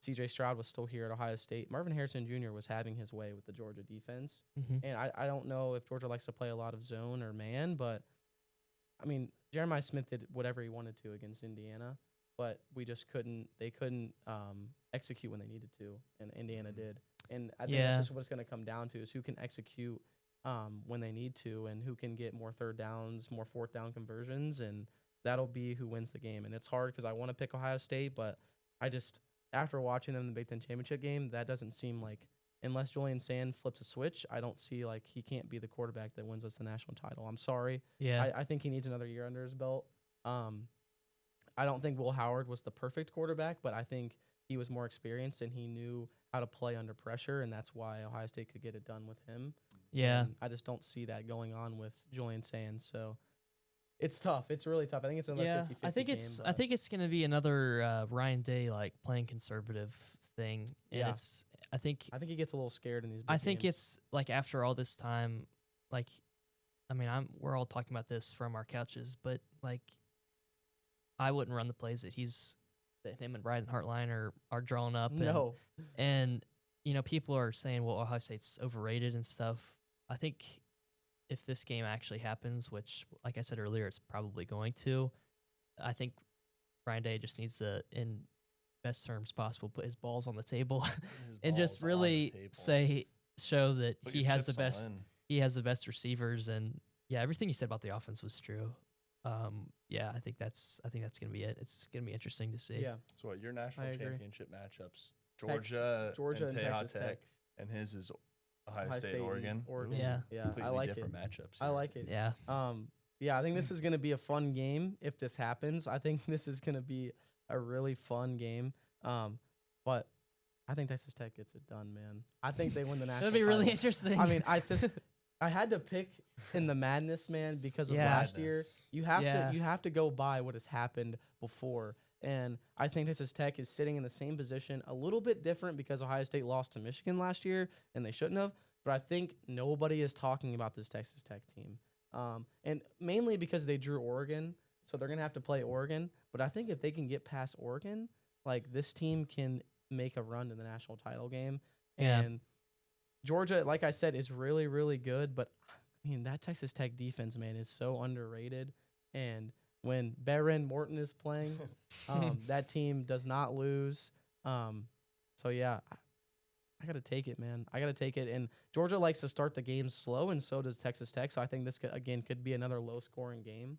C.J. Stroud was still here at Ohio State, Marvin Harrison Jr. was having his way with the Georgia defense. hmm And I don't know if Georgia likes to play a lot of zone or man, but, I mean, Jeremiah Smith did whatever he wanted to against Indiana, but they couldn't execute when they needed to, and Indiana did. And I think Yeah. that's just what it's going to come down to is who can execute when they need to and who can get more third downs, more fourth down conversions, and that'll be who wins the game. And it's hard because I want to pick Ohio State, but I just – after watching them in the Big Ten championship game, that doesn't seem like unless Julian Sand flips a switch, I don't see like he can't be the quarterback that wins us the national title. I'm sorry. yeah, I think he needs another year under his belt. I don't think Will Howard was the perfect quarterback, but I think he was more experienced and he knew how to play under pressure, and that's why Ohio State could get it done with him. yeah, And I just don't see that going on with Julian Sand. So it's tough. It's really tough. I think it's another 50-50 I think game, I think it's gonna be another Ryan Day like playing conservative thing, and Yeah. I think I think he gets a little scared in these big I think games. it's like after all this time, like, I mean, we're all talking about this from our couches, but like, I wouldn't run the plays that him and Brian Hartline are drawing up. No. And people are saying, well, Ohio State's overrated and stuff. I think if this game actually happens, which, like I said earlier, it's probably going to, I think Brian Day just needs to, in best terms possible, put his balls on the table His and just balls on the really table. show that Put he your has the chips all best. in. He has the best receivers, and yeah, everything you said about the offense was true. Yeah, I think that's gonna be it. It's gonna be interesting to see. Yeah. So what, your national I agree. championship matchups, Georgia Georgia and Texas Texas Tech. and his is Ohio, Ohio State, State and Oregon. Oregon. Ooh, Yeah. Yeah, completely I like it. different matchups. I here. like it. Yeah. Yeah, I think this is going to be a fun game if this happens. I think this is going to be a really fun game. But I think Texas Tech gets it done, man. I think they win the national That'd be really title. interesting. I mean, I had to pick in the madness, man, because of Yeah. last year. Madness. You have Yeah. to go by what has happened before. And I think Texas Tech is sitting in the same position, a little bit different because Ohio State lost to Michigan last year and they shouldn't have. But I think nobody is talking about this Texas Tech team. And mainly because they drew Oregon, so they're going to have to play Oregon. But I think if they can get past Oregon, like this team can make a run to the national title game. Yeah. And Georgia, like I said, is really, really good. But, I mean, that Texas Tech defense, man, is so underrated. And when Baron Morton is playing, that team does not lose. So, yeah, I got to take it, man. I got to take it. And Georgia likes to start the game slow, and so does Texas Tech. So I think this, could be another low-scoring game.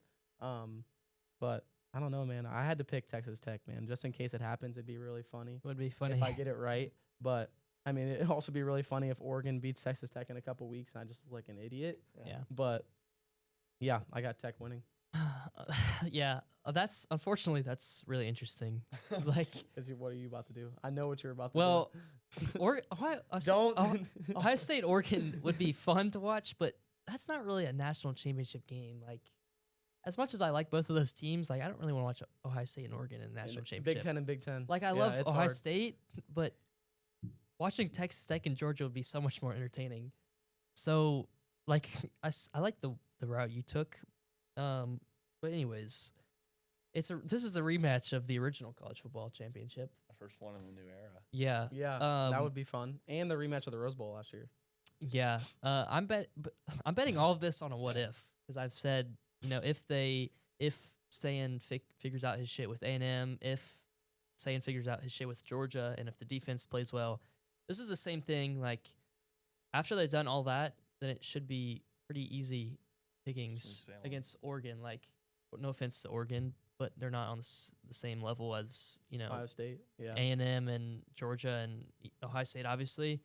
But I don't know, man. I had to pick Texas Tech, man, just in case it happens. It'd be really funny would be funny. if I get it right. But, I mean, it'd also be really funny if Oregon beats Texas Tech in a couple weeks and I just look like an idiot. Yeah. But, yeah, I got Tech winning. Yeah, that's unfortunately that's really interesting. Like, Because what are you about to do? I know what you're about to well, do. Ohio State Oregon would be fun to watch, but that's not really a national championship game. Like, as much as I like both of those teams, like I don't really want to watch Ohio State and Oregon in the national championship. Big Ten and Big Ten. Like, I Yeah, love it's Ohio hard. State, but watching Texas Tech and Georgia would be so much more entertaining. So, like, I like the route you took. But anyways, this is the rematch of the original college football championship. The first one in the new era. Yeah. Yeah, that would be fun. And the rematch of the Rose Bowl last year. Yeah. I'm betting all of this on a what if, because I've said, if Stan figures out his shit with A&M, if Stan figures out his shit with Georgia, and if the defense plays well, this is the same thing. Like after they've done all that, then it should be pretty easy pickings sailing. against Oregon. Like, no offense to Oregon, but they're not on the same level as Ohio State. Yeah. A&M and Georgia and Ohio State, obviously.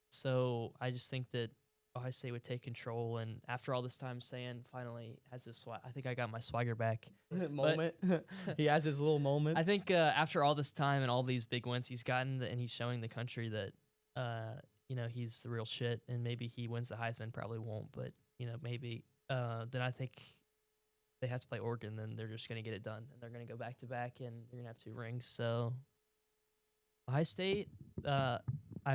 So I just think that Ohio State would take control. And after all this time, saying finally has his swag. I think I got my swagger back. moment. He has his little moment. I think after all this time and all these big wins he's gotten, and he's showing the country that he's the real shit. And maybe he wins the Heisman, probably won't, but maybe. Then I think they have to play Oregon. Then they're just gonna get it done, and they're gonna go back to back, and they're gonna have 2 rings. So Ohio State, I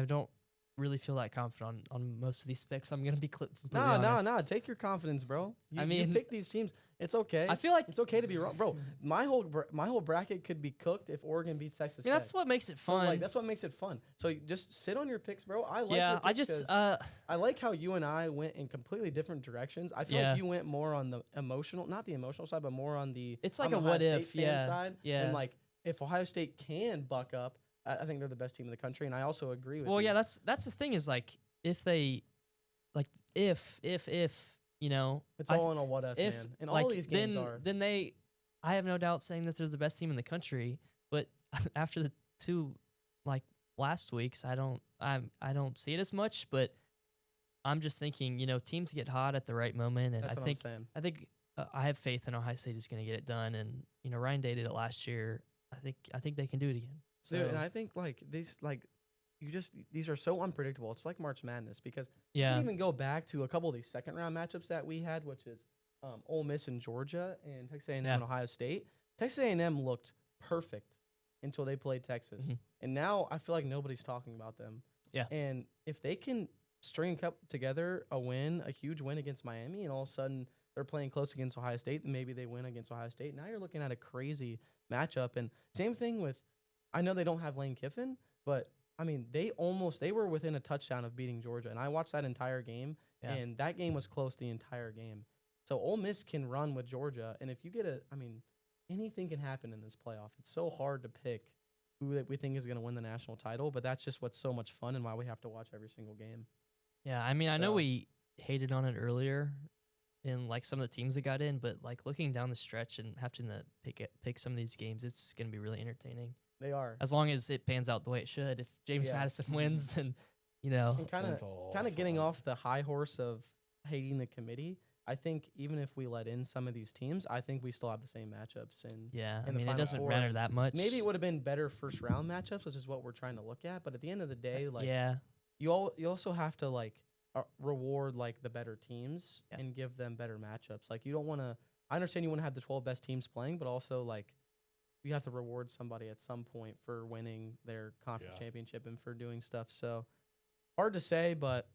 don't really feel that confident on most of these picks. I'm gonna be completely honest. No. Take your confidence, bro. You mean, pick these teams. It's okay. I feel like it's okay to be wrong, bro. My whole bracket could be cooked if Oregon beats Texas Tech. that's what makes it fun. So, like, that's what makes it fun. So you just sit on your picks, bro. I like. Yeah, your I picks just 'cause I like how you and I went in completely different directions. I feel like you went more on the emotional, not the emotional side, but more on the. It's like I'm a Ohio what State if, fan side. yeah. And like if Ohio State can buck up, I think they're the best team in the country, and I also agree with. Well, you. yeah, that's the thing is like if they, like if it's all in a what if, man. And like, all these games are. then I have no doubt saying that they're the best team in the country. But after the 2 like last weeks, I don't see it as much. But I'm just thinking, teams get hot at the right moment, and That's what I'm saying. I think I have faith in Ohio State is going to get it done. And Ryan Day did it last year. I think they can do it again. So, Dude, and I think these are so unpredictable. It's like March Madness because you yeah, can even go back to a couple of these second round matchups that we had, which is Ole Miss and Georgia and Texas A&M and Ohio State. Texas A&M looked perfect until they played Texas, and now I feel like nobody's talking about them. Yeah, and if they can string together a huge win against Miami, and all of a sudden they're playing close against Ohio State, and maybe they win against Ohio State. Now you're looking at a crazy matchup, and same thing with. I know they don't have Lane Kiffin, but I mean they were within a touchdown of beating Georgia, and I watched that entire game, and that game was close the entire game. So Ole Miss can run with Georgia, and if you get anything can happen in this playoff. It's so hard to pick who we think is going to win the national title, but that's just what's so much fun and why we have to watch every single game. Yeah, I mean, I know we hated on it earlier in like some of the teams that got in, but like looking down the stretch and having to pick some of these games, it's going to be really entertaining. They are. As long as it pans out the way it should. If James Madison wins and And kind of getting off the high horse of hating the committee, I think even if we let in some of these teams, I think we still have the same matchups. And I mean, it doesn't matter that much. Maybe it would have been better first round matchups, which is what we're trying to look at. But at the end of the day, like you also have to like reward like the better teams and give them better matchups. Like you don't want to. I understand you want to have the 12 best teams playing, but also like you have to reward somebody at some point for winning their conference championship and for doing stuff. So hard to say, but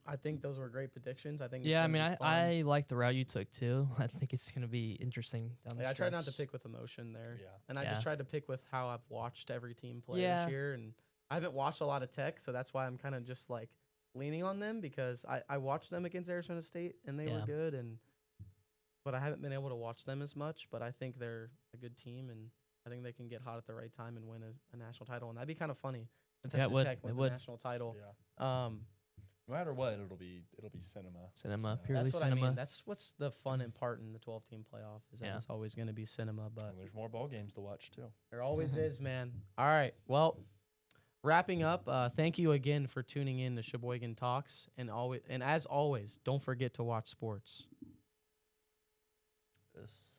I think those were great predictions. I think. Yeah, I mean, I like the route you took too. I think it's going to be interesting down the stretch. I tried not to pick with emotion there. Yeah. And I just tried to pick with how I've watched every team play this year. And I haven't watched a lot of Tech, so that's why I'm kind of just like leaning on them because I watched them against Arizona State and they were good. But I haven't been able to watch them as much. But I think they're a good team, and I think they can get hot at the right time and win a national title. And that'd be kind of funny. Texas Tech wins a national title. Yeah. No matter what, it'll be cinema. Cinema, purely that's what cinema. I mean. That's what's the fun and part in the 12-team playoff is that it's always going to be cinema. But and there's more ball games to watch too. There always is, man. All right. Well, wrapping up. Thank you again for tuning in to Sheboygan Talks, and as always, don't forget to watch sports. This